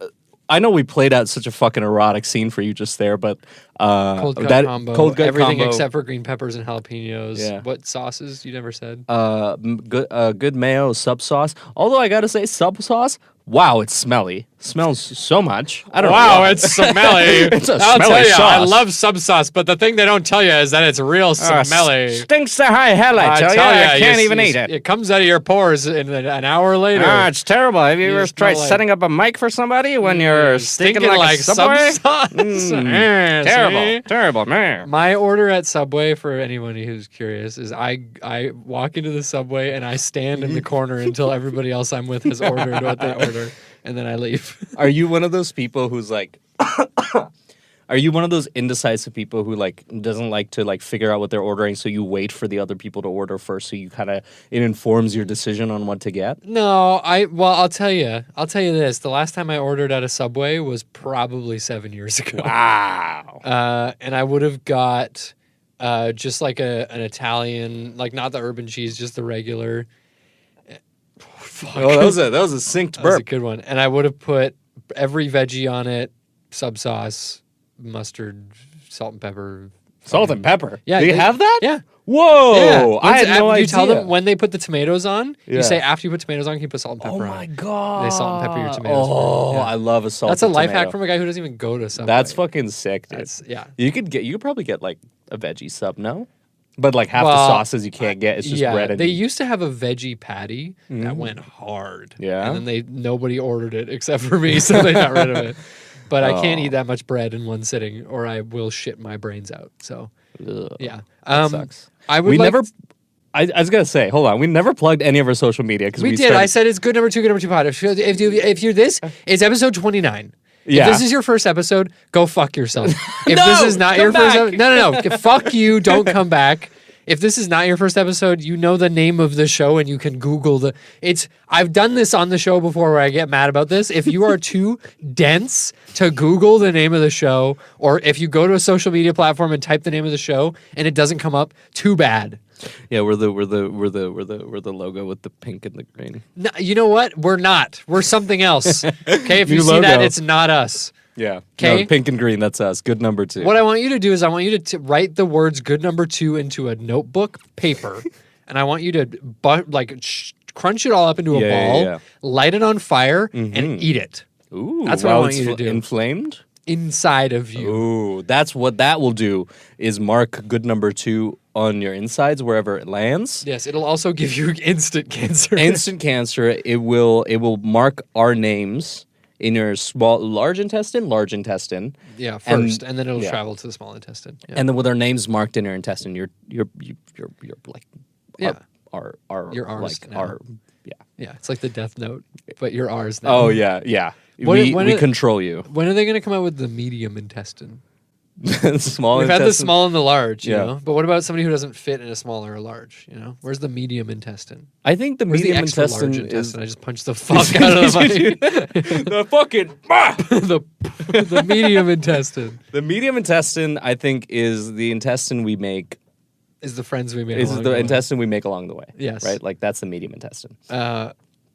I know we played out such a fucking erotic scene for you just there, but cold cut combo, everything combo, except for green peppers and jalapenos. Yeah. What sauces? You never said. Good mayo sub sauce. Although I gotta say, sub sauce. Wow, it's smelly. Smells so much. I don't know. Wow, it's smelly. It's a I'll smelly tell you, sauce. I love sub sauce, but the thing they don't tell you is that it's real smelly. Stinks to high hell, I tell you. I can't even eat it. It comes out of your pores in an hour later. It's terrible. Have you ever tried setting up a mic for somebody when you're stinking like Subway? Sub sauce. Terrible, man. My order at Subway, for anyone who's curious, is I walk into the Subway and I stand in the corner until everybody else I'm with has ordered what they order. And then I leave. Are you one of those people who's like, are you one of those indecisive people who like doesn't like to like figure out what they're ordering, so you wait for the other people to order first, so you kind of it informs your decision on what to get? No, I'll tell you this. The last time I ordered at a Subway was probably 7 years ago. Wow. And I would have got just like an Italian, like not the urban cheese, just the regular. Fuck. Oh, that was a synced burp. That was a good one. And I would have put every veggie on it, sub sauce, mustard, salt and pepper. Salt and pepper? Yeah. Do you have that? Yeah. Whoa. Yeah. I had no idea. You tell them when they put the tomatoes on, Yeah. you say after you put tomatoes on, can you put salt and pepper on? Oh my God. They salt and pepper your tomatoes. Oh, Yeah. I love a salt. That's a life hack from a guy who doesn't even go to Subway. That's fucking sick, dude. Yeah. You could probably get like a veggie sub, no? But like half the sauces you can't get. It's just bread and they used to have a veggie patty that went hard. Yeah. And then nobody ordered it except for me, so they got rid of it. But I can't eat that much bread in one sitting, or I will shit my brains out. So, yeah. That sucks. I was gonna say, hold on. We never plugged any of our social media because we did. I said it's good number 2 pod. If you're this, it's episode 29. Yeah. If this is your first episode, go fuck yourself. If No, this is not come your first back. no. Fuck you, don't come back. If this is not your first episode, you know the name of the show and you can Google I've done this on the show before where I get mad about this. If you are too dense to Google the name of the show, or if you go to a social media platform and type the name of the show and it doesn't come up, too bad. Yeah, we're the logo with the pink and the green. No, you know what? We're not. We're something else. Okay, if you New see logo. that, it's not us. Yeah. Okay. No, pink and green, that's us. Good number 2. What I want you to do is I want you to write the words "good number 2" into a notebook paper, and I want you to crunch it all up into a ball, light it on fire, and eat it. Ooh, that's what I want you to do. Inflamed inside of you. Ooh, that's what that will do. Is mark good number 2 on your insides wherever it lands. Yes, it'll also give you instant cancer. Instant cancer. It will mark our names in your large intestine. Yeah, first, and then it'll travel to the small intestine. Yeah. And then with our names marked in your intestine, you're like our ours like now. our yeah. It's like the Death Note, but you're ours now. Oh yeah. We control you. When are they going to come out with the medium intestine? Small. We've intestine. had the small and the large, you know. But what about somebody who doesn't fit in a small or a large? You know, where's the medium intestine? I think the Where's medium the extra intestine large is intestine. I just punched the fuck out of the fucking the medium intestine. The medium intestine, I think, is the intestine we make. Is the friends we make. Is the intestine we make along the way? Yes. Right. Like that's the medium intestine.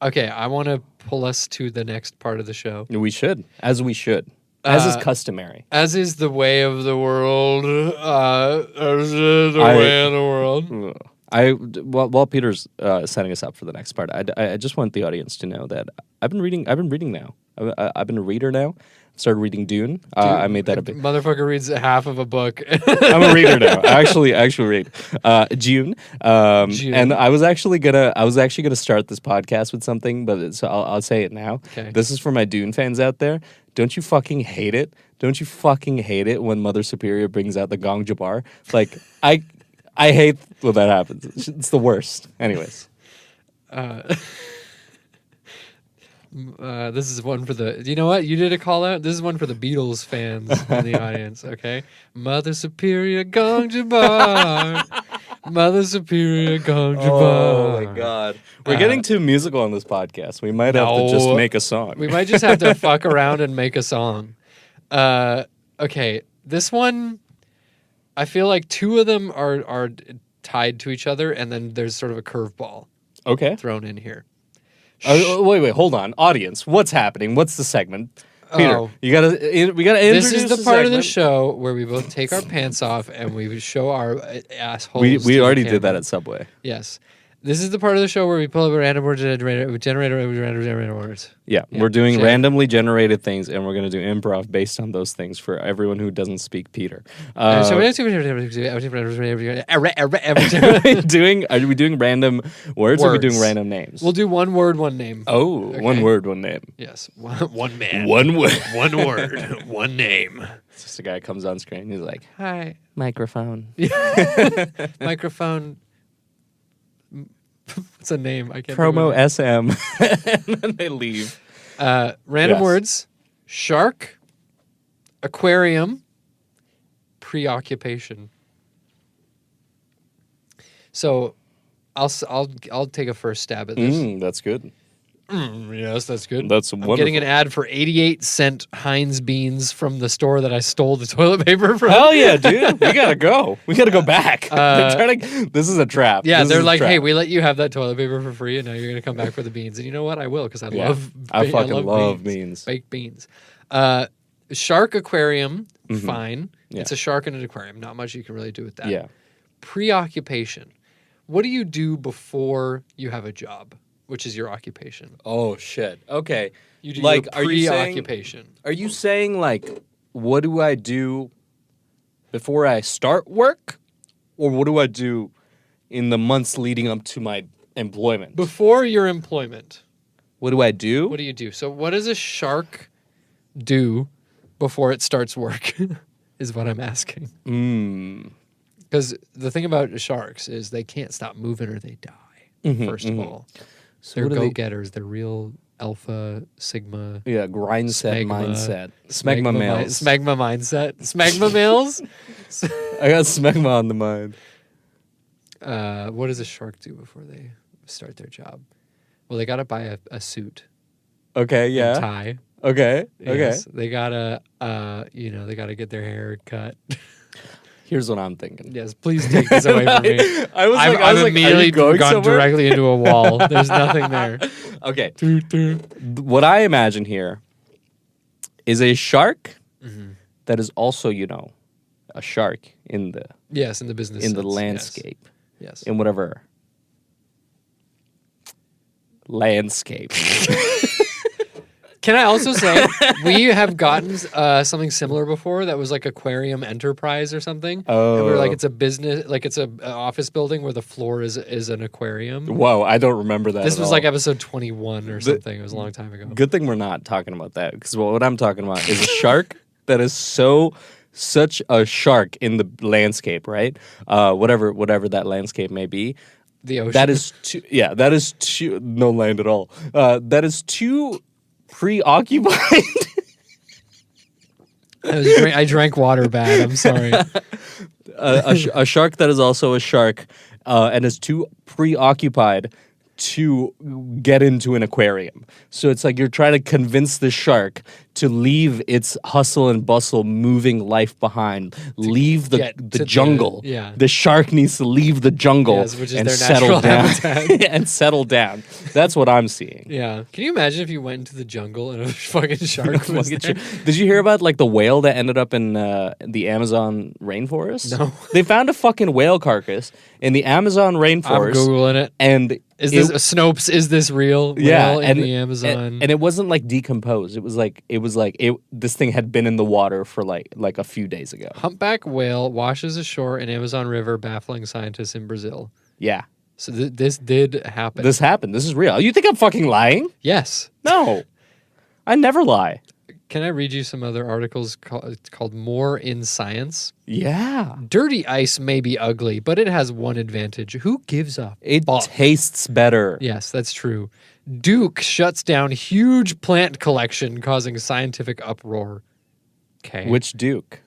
Okay, I want to pull us to the next part of the show. We should, as is customary. As is the way of the world. As is the way of the world. While Peter's setting us up for the next part, I just want the audience to know that I've been reading now. I've been a reader now. Started reading Dune. I made that a bit. Motherfucker reads half of a book. I'm a reader now. I actually read June. And I was actually gonna start this podcast with something, but I'll say it now. Okay. This is for my Dune fans out there. Don't you fucking hate it? Don't you fucking hate it when Mother Superior brings out the Gong Jabbar? Like I hate when that happens. It's the worst. Anyways. This is one for the. You know what? You did a call out. This is one for the Beatles fans in the audience. Okay, Mother Superior Gong Jabbar, Mother Superior Gong Jabbar. Oh my God, we're getting too musical on this podcast. We might have to just make a song. We might just have to fuck around and make a song. Okay, this one. I feel like two of them are tied to each other, and then there's sort of a curveball. Okay, thrown in here. Wait, hold on. Audience, what's happening? What's the segment? Peter, we gotta introduce this is the part segment. of the show where we both take our pants off and we show our assholes. We already did that at Subway. Yes. This is the part of the show where we pull up a random word generator words. Yeah, we're doing randomly generated things, and we're going to do improv based on those things for everyone who doesn't speak Peter. Are we doing random words, or are we doing random names? We'll do one word, one name. Oh, okay. One word, one name. Yes, one man. One word. One word, one name. It's just a guy comes on screen, he's like, hi. Microphone. Microphone. What's a name? I can't Promo SM. And then they leave. Random words. Shark. Aquarium. Preoccupation. So I'll take a first stab at this. That's good. Yes, that's good. That's I'm wonderful. getting an ad for 88-cent Heinz beans from the store that I stole the toilet paper from. Hell yeah, dude. We gotta go. We gotta go back. This is a trap. Yeah, they're like, hey, we let you have that toilet paper for free, and now you're gonna come back for the beans. And you know what? I will, because I love beans. Baked beans. Shark aquarium, fine. Yeah. It's a shark in an aquarium. Not much you can really do with that. Yeah. Preoccupation. What do you do before you have a job, which is your occupation? Oh, shit. Okay. You do like, your preoccupation. Are you saying, like, what do I do before I start work? Or what do I do in the months leading up to my employment? Before your employment. What do I do? What do you do? So what does a shark do before it starts work is what I'm asking. Because the thing about sharks is they can't stop moving or they die, first of all. So they're go-getters. They're real alpha, sigma. Yeah, grindset mindset. Smegma males. Smegma mindset. Smegma males? I got smegma on the mind. What does a shark do before they start their job? Well, they got to buy a suit. Okay, yeah. And tie. Okay, yes. They got to, they got to get their hair cut. Here's what I'm thinking. Yes, please take this away from me. I'm immediately gone directly into a wall. There's nothing there. Okay. What I imagine here is a shark that is also, a shark in the business in sense, the landscape. Yes. In whatever landscape. Can I also say we have gotten something similar before that was like Aquarium Enterprise or something. Oh, where like it's a business, like it's a office building where the floor is an aquarium. Whoa, I don't remember that. This was like episode 21 or something. It was a long time ago. Good thing we're not talking about that, because what I'm talking about is a shark that is such a shark in the landscape, right? Whatever that landscape may be. The ocean. That is too no land at all. That is too preoccupied. I drank water bad. I'm sorry. A shark that is also a shark and is too preoccupied to get into an aquarium. So it's like you're trying to convince the shark to leave its hustle and bustle moving life behind, leave the jungle. The shark needs to leave the jungle which is and their settle down. habitat. And settle down. That's what I'm seeing. Yeah. Can you imagine if you went into the jungle and a fucking shark was there? Did you hear about like the whale that ended up in the Amazon rainforest? No. They found a fucking whale carcass in the Amazon rainforest. I'm Googling it. And is this Snopes? Is this real? Yeah, in the Amazon. And it wasn't like decomposed. It was like this thing had been in the water for like a few days ago. Humpback whale washes ashore in Amazon River, baffling scientists in Brazil. Yeah. So this did happen. This happened. This is real. You think I'm fucking lying? Yes. No. I never lie. Can I read you some other articles called More in Science? Yeah. Dirty ice may be ugly, but it has one advantage. Who gives a It fuck? tastes better. Yes, that's true. Duke shuts down huge plant collection, causing scientific uproar. Okay. Which Duke?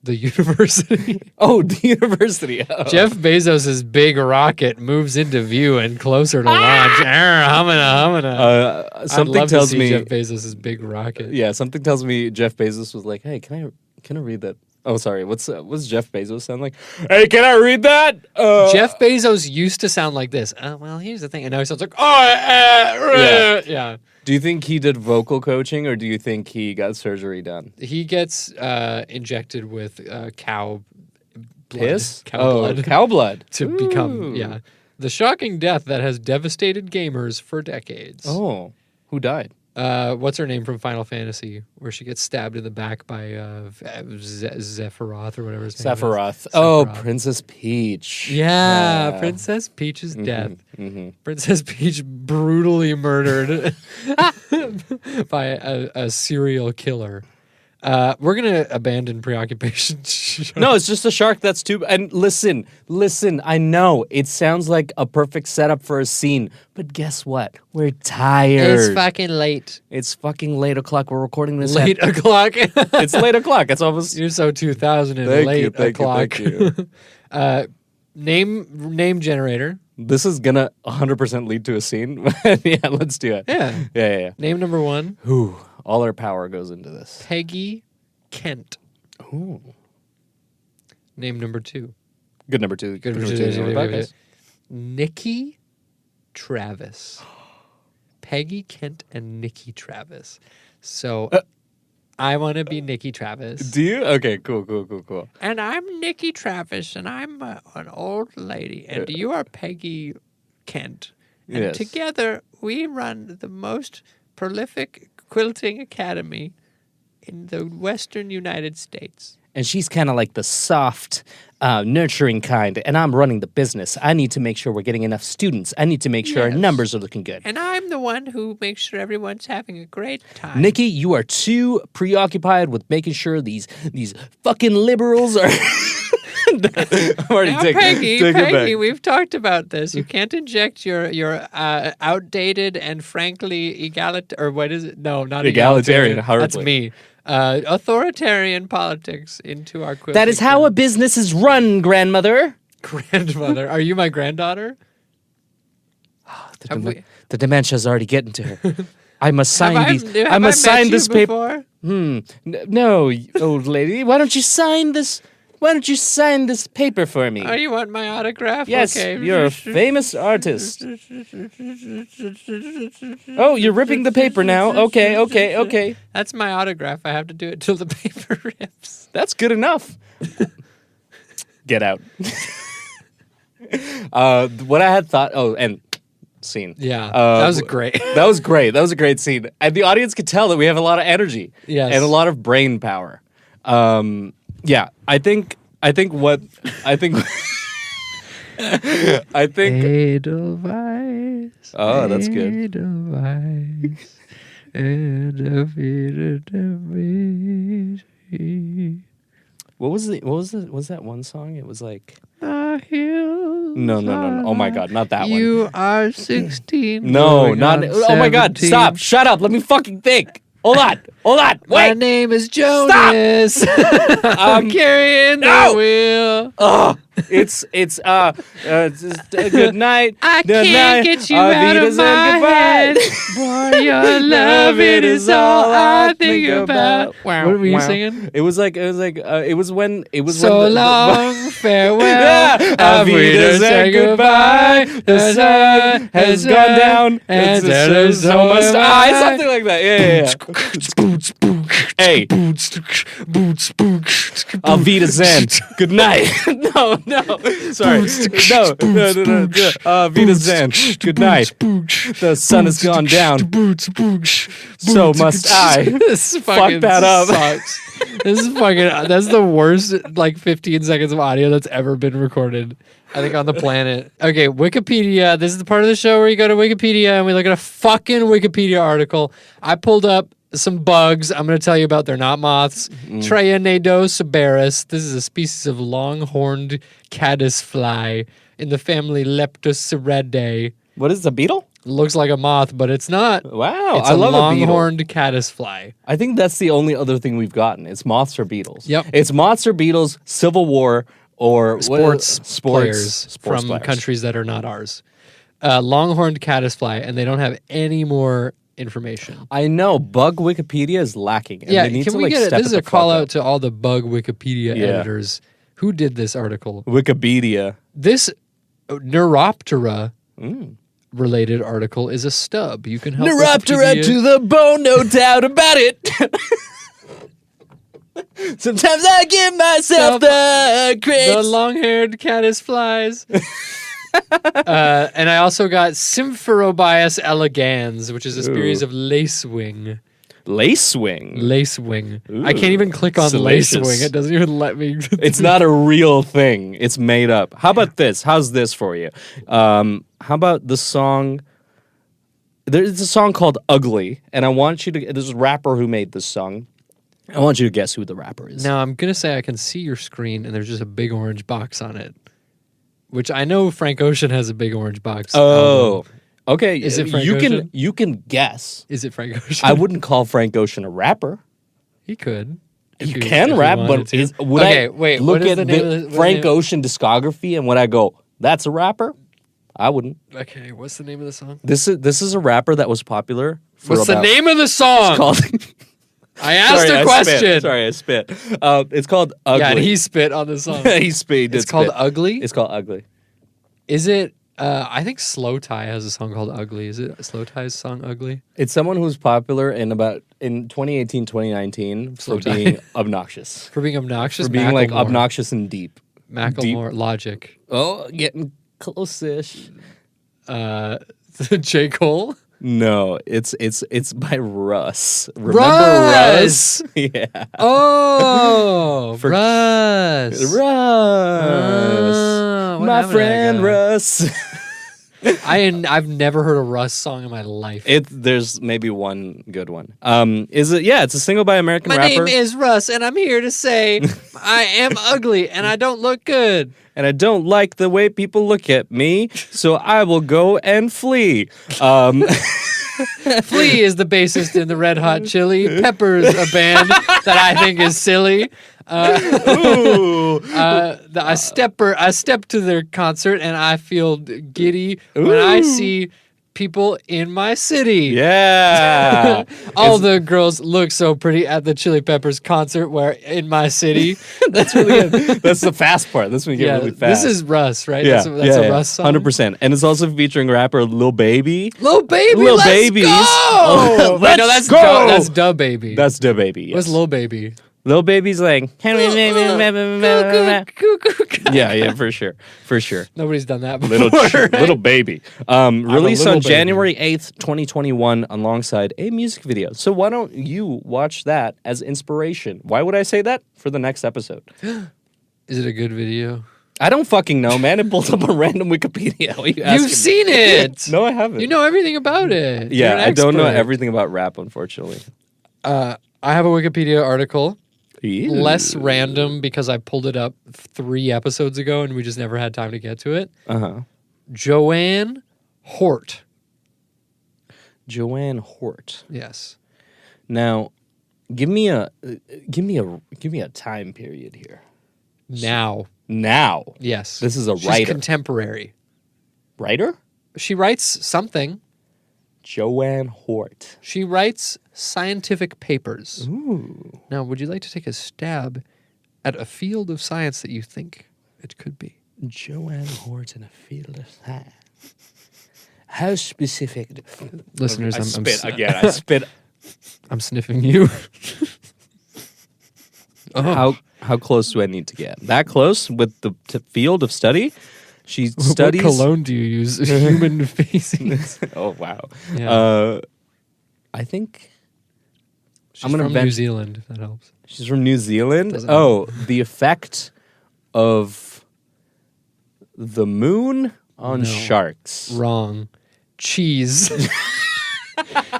The university. Oh, the university. Oh. Jeff Bezos' big rocket moves into view and closer to launch. Humana. Something I'd love tells to see me Jeff Bezos' big rocket. Yeah, something tells me Jeff Bezos was like, "Hey, can I read that?" Oh, sorry. What's Jeff Bezos sound like? Hey, can I read that? Jeff Bezos used to sound like this. Well, here's the thing, and now he sounds like, yeah. Do you think he did vocal coaching, or do you think he got surgery done? He gets injected with cow blood. Piss? Blood. Cow blood. To become, the shocking death that has devastated gamers for decades. Oh, who died? What's her name from Final Fantasy, where she gets stabbed in the back by Sephiroth or whatever his name is. Sephiroth. Oh, Princess Peach. Yeah, Princess Peach's death. Mm-hmm. Princess Peach brutally murdered by a serial killer. We're gonna abandon preoccupation. No, it's just a shark that's too. And listen. I know it sounds like a perfect setup for a scene, but guess what? We're tired. It's fucking late. It's fucking late o'clock. We're recording this. Late o'clock. It's late o'clock. It's almost. You're so 2000 and late o'clock. Thank you. Name generator. This is gonna 100% lead to a scene. Yeah, let's do it. Yeah. Name number 1. Whew. All our power goes into this. Peggy Kent. Ooh. Name number 2. Good number 2. Good number 2. Nikki Travis. Peggy Kent and Nikki Travis. So I want to be Nikki Travis. Do you? Okay, cool. And I'm Nikki Travis, and I'm an old lady, and you are Peggy Kent. And together we run the most prolific quilting academy in the Western United States. And she's kind of like the soft, nurturing kind, and I'm running the business. I need to make sure we're getting enough students. I need to make sure our numbers are looking good. And I'm the one who makes sure everyone's having a great time. Nikki, you are too preoccupied with making sure these fucking liberals are... Peggy, we've talked about this. You can't inject your outdated and frankly or what is it? No, not egalitarian. That's me. Authoritarian politics into our quilting. That is how a business is run, grandmother. Grandmother, are you my granddaughter? The dementia's already getting to her. I must sign these. I must sign this paper. No, old lady. Why don't you sign this Why don't you sign this paper for me? Oh, you want my autograph? Yes, okay. You're a famous artist. Oh, you're ripping the paper now. Okay. That's my autograph. I have to do it till the paper rips. That's good enough. Get out. What I had thought. Oh, and scene. Yeah, that was great. That was great. That was a great scene, and the audience could tell that we have a lot of energy. Yes. And a lot of brain power. Yeah, I think. I think. Edelweiss. Oh, that's good. Edelweiss. What was that one song? It was like No. Oh my God, not that one. You are 16. No, not. Oh my God, stop! Shut up! Let me fucking think. Hold on. Wait. My name is Jonas. I'm carrying the wheel. Oh, it's just a good night. I Good can't night. get you out of my head. Boy, your love, it is all I think about. Wow. What were you singing? It was when So long, farewell. Auf Wiedersehen, goodbye. The sun has gone down, and so must I. Something like that. Yeah. Hey. Auf Wiedersehen. Good night. No. Sorry. No. Auf Wiedersehen. Good night. The sun has gone down. So must I. This Fuck that up. Sucks. This is fucking. That's the worst 15 seconds of audio that's ever been recorded, I think, on the planet. Okay, Wikipedia. This is the part of the show where you go to Wikipedia and we look at a fucking Wikipedia article. I pulled up some bugs I'm going to tell you about. They're not moths. Trianadosaurus. This is a species of long-horned caddisfly in the family Leptosiridae. What is the beetle? Looks like a moth, but it's not. Wow, It's I love a beetle. long-horned caddisfly. I think that's the only other thing we've gotten. It's moths or beetles. Yep. It's moths or beetles, Civil War, or Sports players from countries that are not ours. Long-horned caddisfly, and they don't have any more information. I know. Bug Wikipedia is lacking. And Yeah, they need can to, we get it? step This is it a the fuck call up. out to all the bug Wikipedia Yeah. editors. Who did this article? Wikipedia. This Neuroptera related article is a stub. You can help Neuroptera Wikipedia. to the bone, no doubt about it. Sometimes I give myself the grace. The long-haired caddisflies. And I also got Symphorobius elegans, which is a species of lacewing. Lacewing. Ooh, I can't even click on salacious. lacewing. It doesn't even let me. It's not a real thing. It's made up. How about this? How's this for you? How about the song? There's a song called Ugly, and I want you to. There's a rapper who made this song. I want you to guess who the rapper is. Now, I'm going to say I can see your screen, and there's just a big orange box on it, which I know Frank Ocean has a big orange box. Oh, okay. Is it Frank you Ocean? You can guess. Is it Frank Ocean? I wouldn't call Frank Ocean a rapper. He could. You can rap, but would I wait, look what is at the name of the Frank Ocean discography and would I go, that's a rapper? I wouldn't. Okay, what's the name of the song? This is a rapper that was popular. What's the name of the song? It's called. I asked a question. Sorry, I spit. It's called Ugly. Yeah, and he spit on the song. he spit. It's called Ugly? It's called Ugly. Is it? I think Slow Tie has a song called Ugly. Is it Slow Tie's song Ugly? It's someone who's popular in 2018, 2019 Slow for Tie. being obnoxious. For being obnoxious? For being like Macklemore. obnoxious and deep. Macklemore, Logic. Oh, getting close-ish. J. Cole? No, it's by Russ. Remember Russ? Yeah. Oh, Russ. Russ. What My happened to that friend guy? Russ. I've never heard a Russ song in my life. There's maybe one good one. Is it? Yeah, it's a single by American My rapper. name is Russ, and I'm here to say I am ugly and I don't look good. And I don't like the way people look at me, so I will go and flee. Flea is the bassist in the Red Hot Chili Peppers, a band that I think is silly. I step to their concert and I feel giddy when I see people in my city. Yeah. All the girls look so pretty at the Chili Peppers concert where in my city. That's really good. That's the fast part. That's when you get really fast. This is Russ, right? Yeah, That's a Russ song. 100%. And it's also featuring rapper Lil Baby. Lil Baby, Lil let's Babies. go! Let's no, that's go! That's Da Baby. That's Da Baby, yes. What's Lil Baby? Lil Baby's like... yeah, for sure. For sure. Nobody's done that before. Little Baby. Released little on baby. January 8th, 2021 alongside a music video. So why don't you watch that as inspiration? Why would I say that? For the next episode. Is it a good video? I don't fucking know, man. It pulls up a random Wikipedia. You've seen it. No, I haven't. You know everything about it. Yeah, I don't know everything about rap, unfortunately. I have a Wikipedia article. Ew. Less random because I pulled it up 3 episodes ago and we just never had time to get to it. Joanne Hort. Joanne Hort. Yes. Now, give me a time period here. Now. Yes. This is a She's writer. Contemporary. Writer? She writes something. Joanne Hort. She writes scientific papers. Ooh. Now, would you like to take a stab at a field of science that you think it could be? Joanne Hort in a field of science. How specific? Listeners, I spit. I'm sniffing you. How close do I need to get? That close with the field of study? She studies. What cologne do you use? Human feces. Oh wow. Yeah. I think She's from New Zealand, if that helps. She's from New Zealand? Doesn't the effect of the moon on sharks. Wrong. Cheese.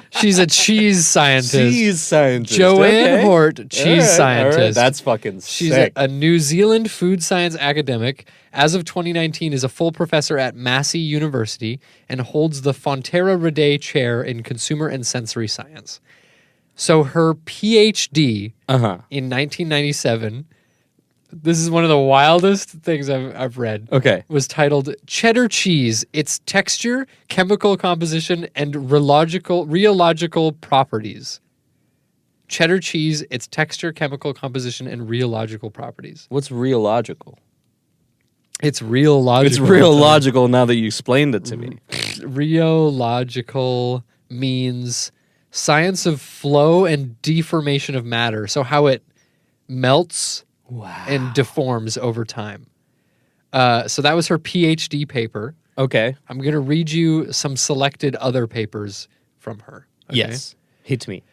She's a cheese scientist. Joanne Hort, cheese scientist. All right. That's fucking She's sick. a New Zealand food science academic. As of 2019, is a full professor at Massey University and holds the Fonterra Rede Chair in Consumer and Sensory Science. So her PhD in 1997, this is one of the wildest things I've read. Okay. Was titled Cheddar Cheese, Its Texture, Chemical Composition, and Rheological Properties. Cheddar cheese, its texture, chemical composition, and rheological properties. What's rheological? It's rheological. It's rheological now that you explained it to me. Rheological means science of flow and deformation of matter. So how it melts and deforms over time. So that was her PhD paper. Okay. I'm going to read you some selected other papers from her. Okay? Yes. Hit me.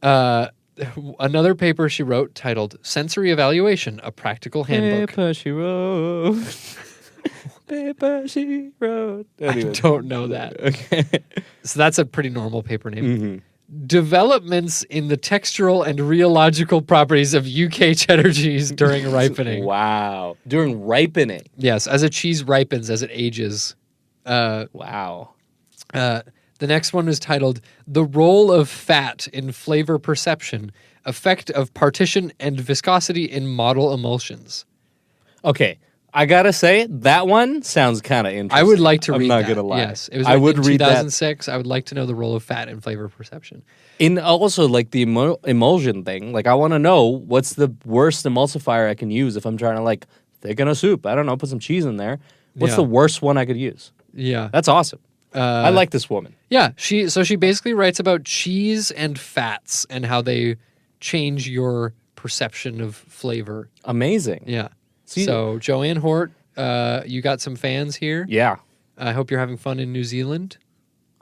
Another paper she wrote titled Sensory Evaluation, a Practical Handbook. Paper she wrote. Paper she wrote. I Anyways. don't know that. Okay. So that's a pretty normal paper name. Developments in the textural and rheological properties of UK cheddar cheese during ripening. Wow. During ripening. Yes, as a cheese ripens, as it ages. Wow. The next one is titled The Role of Fat in Flavor Perception, Effect of Partition and Viscosity in Model Emulsions. Okay. I gotta say, that one sounds kind of interesting. I would like to read that. I'm not gonna lie. Yes, it was I would in read 2006. I would like to know the role of fat in flavor perception. In also, like, the emulsion thing, like, I want to know what's the worst emulsifier I can use if I'm trying to, like, thicken a soup. I don't know, put some cheese in there. What's the worst one I could use? Yeah. That's awesome. I like this woman. Yeah, she basically writes about cheese and fats and how they change your perception of flavor. Amazing. Yeah. So Joanne Hort, you got some fans here. Yeah. I hope you're having fun in New Zealand.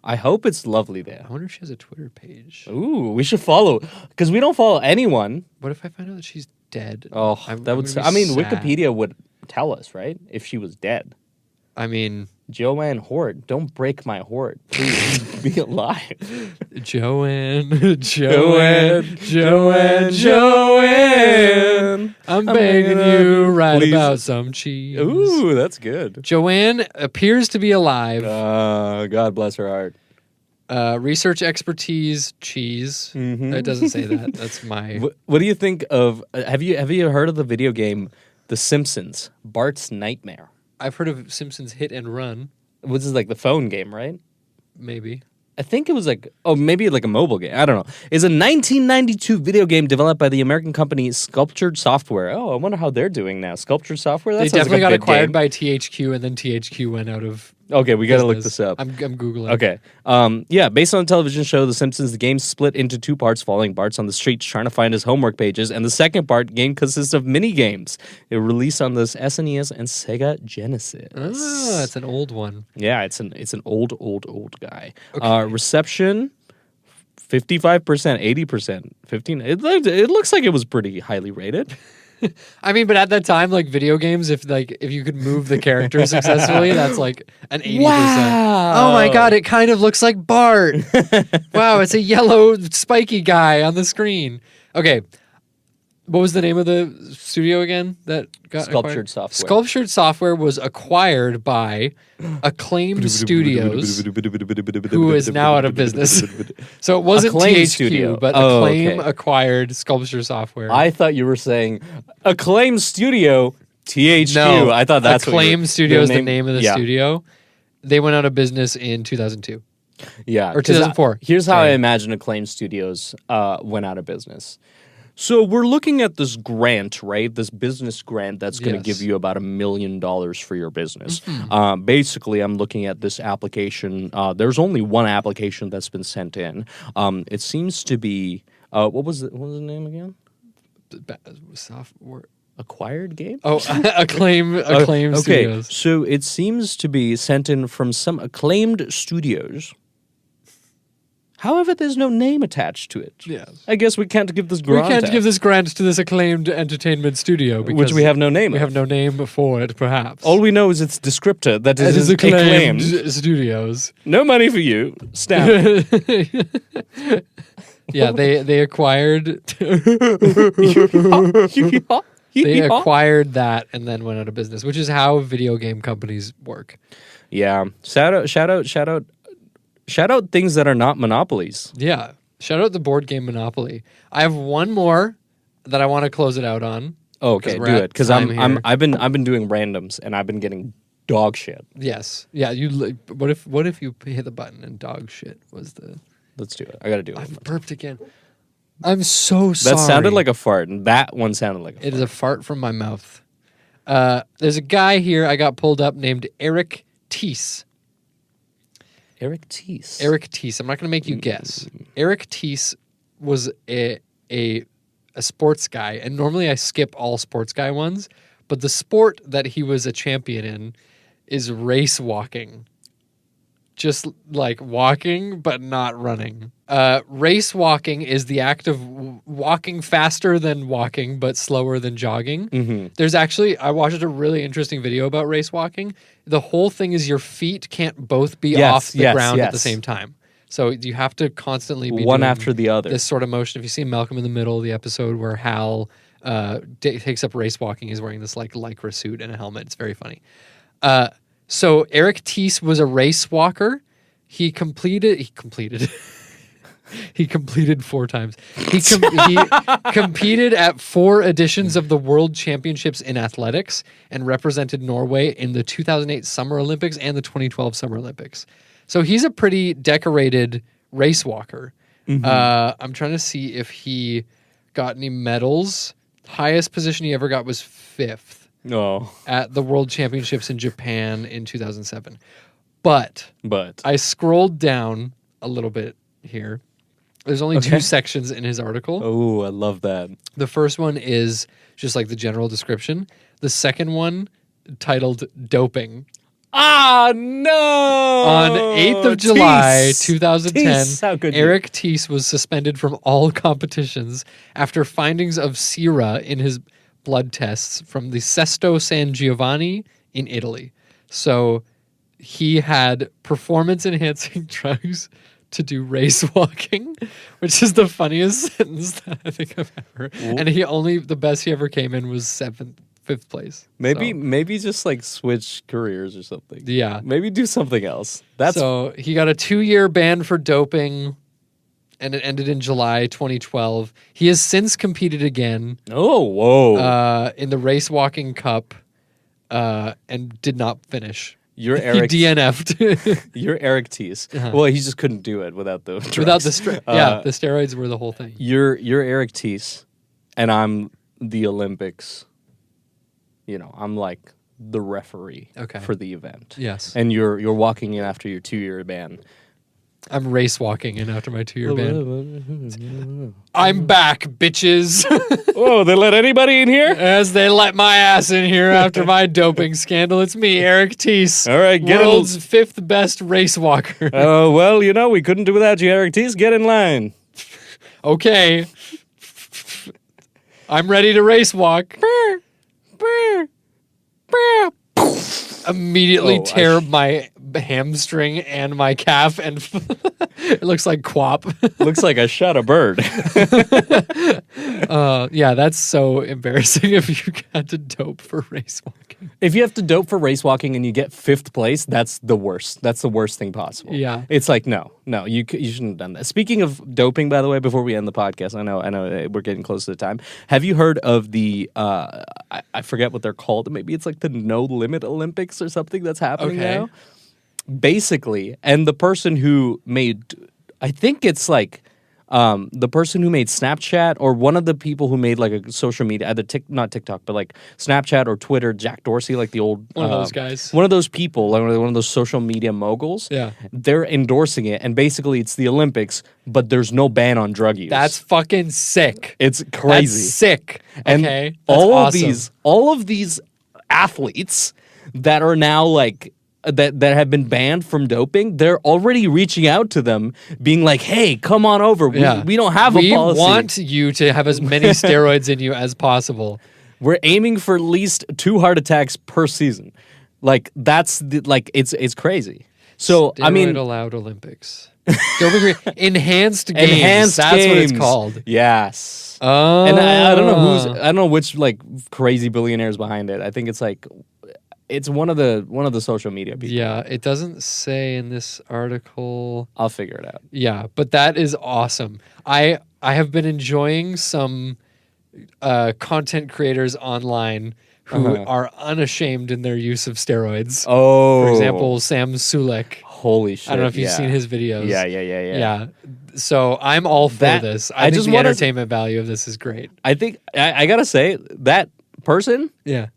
I hope it's lovely there. I wonder if she has a Twitter page. Ooh, we should follow, because we don't follow anyone. What if I find out that she's dead? Oh, that would. I mean, Wikipedia would tell us, right, if she was dead. I mean, Joanne Hort, don't break my Hort. Please be alive. Joanne. I'm begging you, write about some cheese. Ooh, that's good. Joanne appears to be alive. God bless her heart. Research expertise, cheese. It doesn't say that. That's my. What do you think of? Have you heard of the video game The Simpsons? Bart's Nightmare. I've heard of Simpsons Hit and Run. This is like the phone game, right? maybe. I think it was maybe like a mobile game. I don't know. It's a 1992 video game developed by the American company Sculptured Software. Oh, I wonder how they're doing now. Sculptured Software? That they sounds definitely like a got acquired game. by THQ, and then THQ went out of Okay, we got to look business. this up. I'm Googling. Okay. Yeah, based on the television show The Simpsons, the game split into 2 parts, following Bart's on the streets trying to find his homework pages, and the second game consists of mini games. It released on this SNES and Sega Genesis. Ah, it's an old one. Yeah, it's an old guy. Okay. Reception 55%, 80%, 15%. It looks like it was pretty highly rated. I mean, but at that time, like video games, if you could move the character successfully, that's like an 80%. Wow. Oh my god, it kind of looks like Bart. Wow, it's a yellow spiky guy on the screen. Okay. What was the name of the studio again that got Sculptured acquired? Software. Sculptured Software was acquired by Acclaimed Studios, who is now out of business. So it wasn't Acclaim THQ, Studio. but Acclaim acquired Sculptured Software. I thought you were saying Acclaim Studio, THQ. No, I thought that's Acclaim Studio is the name of the studio. They went out of business in 2002. Yeah. Or 2004. Here's how I imagine Acclaim Studios went out of business. So we're looking at this grant, right? This business grant that's going to give you about $1 million for your business. Mm-hmm. Basically, I'm looking at this application. There's only one application that's been sent in. It seems to be what was the name again? Software acquired game? Oh, Acclaim Studios. Okay, so it seems to be sent in from some Acclaimed Studios. However, there's no name attached to it. Yes. I guess we can't give this grant. We can't give this grant to this acclaimed entertainment studio because which we have no name. We have no name for it. Perhaps all we know is its descriptor that it is acclaimed studios. No money for you. Stamp. Yeah, they acquired. They acquired that and then went out of business, which is how video game companies work. Yeah. Shout out things that are not monopolies. Yeah. Shout out the board game Monopoly. I have one more that I want to close it out on. Oh, okay, do it because I've been doing randoms and I've been getting dog shit. Yes. Yeah. What if you hit the button and dog shit was the? Let's do it. I gotta do it. I've burped again. I'm so sorry. That sounded like a fart, and that one sounded like a fart. It is a fart from my mouth. There's a guy here I got pulled up named Eric Teese. Eric Teese. Eric Teese. I'm not going to make you guess. Eric Teese was a sports guy, and normally I skip all sports guy ones, but the sport that he was a champion in is race walking. Just like walking, but not running. Race walking is the act of walking faster than walking, but slower than jogging. Mm-hmm. There's actually, I watched a really interesting video about race walking. The whole thing is your feet can't both be off the ground at the same time. So you have to constantly be one doing after the other. This sort of motion. If you see Malcolm in the Middle, the episode where Hal takes up race walking, he's wearing this like lycra suit and a helmet. It's very funny. So Eric Teese was a race walker. He completed 4 times. He competed at 4 editions of the World Championships in athletics and represented Norway in the 2008 Summer Olympics and the 2012 Summer Olympics. So he's a pretty decorated race walker. Mm-hmm. I'm trying to see if he got any medals. Highest position he ever got was 5th. At the World Championships in Japan in 2007. But I scrolled down a little bit here. There's only 2 sections in his article. Oh, I love that. The first one is just like the general description. The second one titled Doping. Ah, no! On 8th of July, 2010, Teese, Eric Teese was suspended from all competitions after findings of sera in his blood tests from the Sesto San Giovanni in Italy. So he had performance-enhancing drugs to do race walking, which is the funniest sentence that I think I've ever. Ooh. And the best he ever came in was 5th place. Maybe just like switch careers or something. Yeah. Maybe do something else. So he got a 2-year ban for doping, and it ended in July 2012. He has since competed again. Oh, whoa. In the Race Walking Cup, and did not finish. You're He Eric. DNF'd. You're Eric Tease. Well, he just couldn't do it without the drugs. Without the the steroids were the whole thing. You're Eric Tease, and I'm the Olympics. You know, I'm like the referee for the event. Yes. And you're walking in after your 2-year ban. I'm race walking in after my 2-year ban. I'm back, bitches. Oh, they let anybody in here? As they let my ass in here after my doping scandal. It's me, Eric Tease. All right, world's 5th best race walker. Oh, well, you know, we couldn't do without you, Eric Tease. Get in line. Okay. I'm ready to race walk. Immediately tear my hamstring and my calf, and it looks like quap. Looks like I shot a bird. Yeah, that's so embarrassing if you got to dope for race walking. If you have to dope for race walking and you get 5th place, that's the worst. That's the worst thing possible. Yeah. It's like, no, you shouldn't have done that. Speaking of doping, by the way, before we end the podcast, I know we're getting close to the time. Have you heard of the, I forget what they're called. Maybe it's like the No Limit Olympics or something that's happening now? Basically, and the person who made, I think it's like, the person who made Snapchat, or one of the people who made like a social media, either not TikTok, but like Snapchat or Twitter, Jack Dorsey, like the old one of those guys, one of those people, like one of those social media moguls. Yeah, they're endorsing it, and basically it's the Olympics, but there's no ban on drug use. That's fucking sick. It's crazy. That's sick. And okay, all of these athletes that are now like. That have been banned from doping, they're already reaching out to them, being like, "Hey, come on over. We don't have a policy. We want you to have as many steroids in you as possible. We're aiming for at least 2 heart attacks per season. Like it's crazy. So Steroid I mean, allowed Olympics, enhanced games. That's what it's called. Yes. Oh, and I don't know which like crazy billionaires behind it. I think it's like. It's one of the social media people. Yeah, it doesn't say in this article. I'll figure it out. Yeah, but that is awesome. I have been enjoying some content creators online who are unashamed in their use of steroids. Oh. For example, Sam Sulek. Holy shit. I don't know if you've seen his videos. Yeah. So I'm all for this. I think the entertainment value of this is great. I think I gotta say that person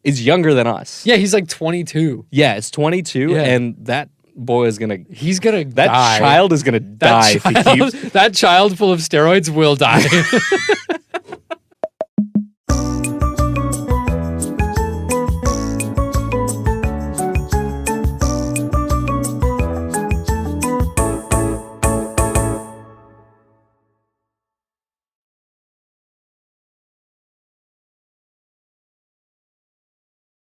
is younger than us. Yeah, he's like 22. Yeah, it's 22, and that boy is gonna die. Child is gonna die if he keeps that child full of steroids will die.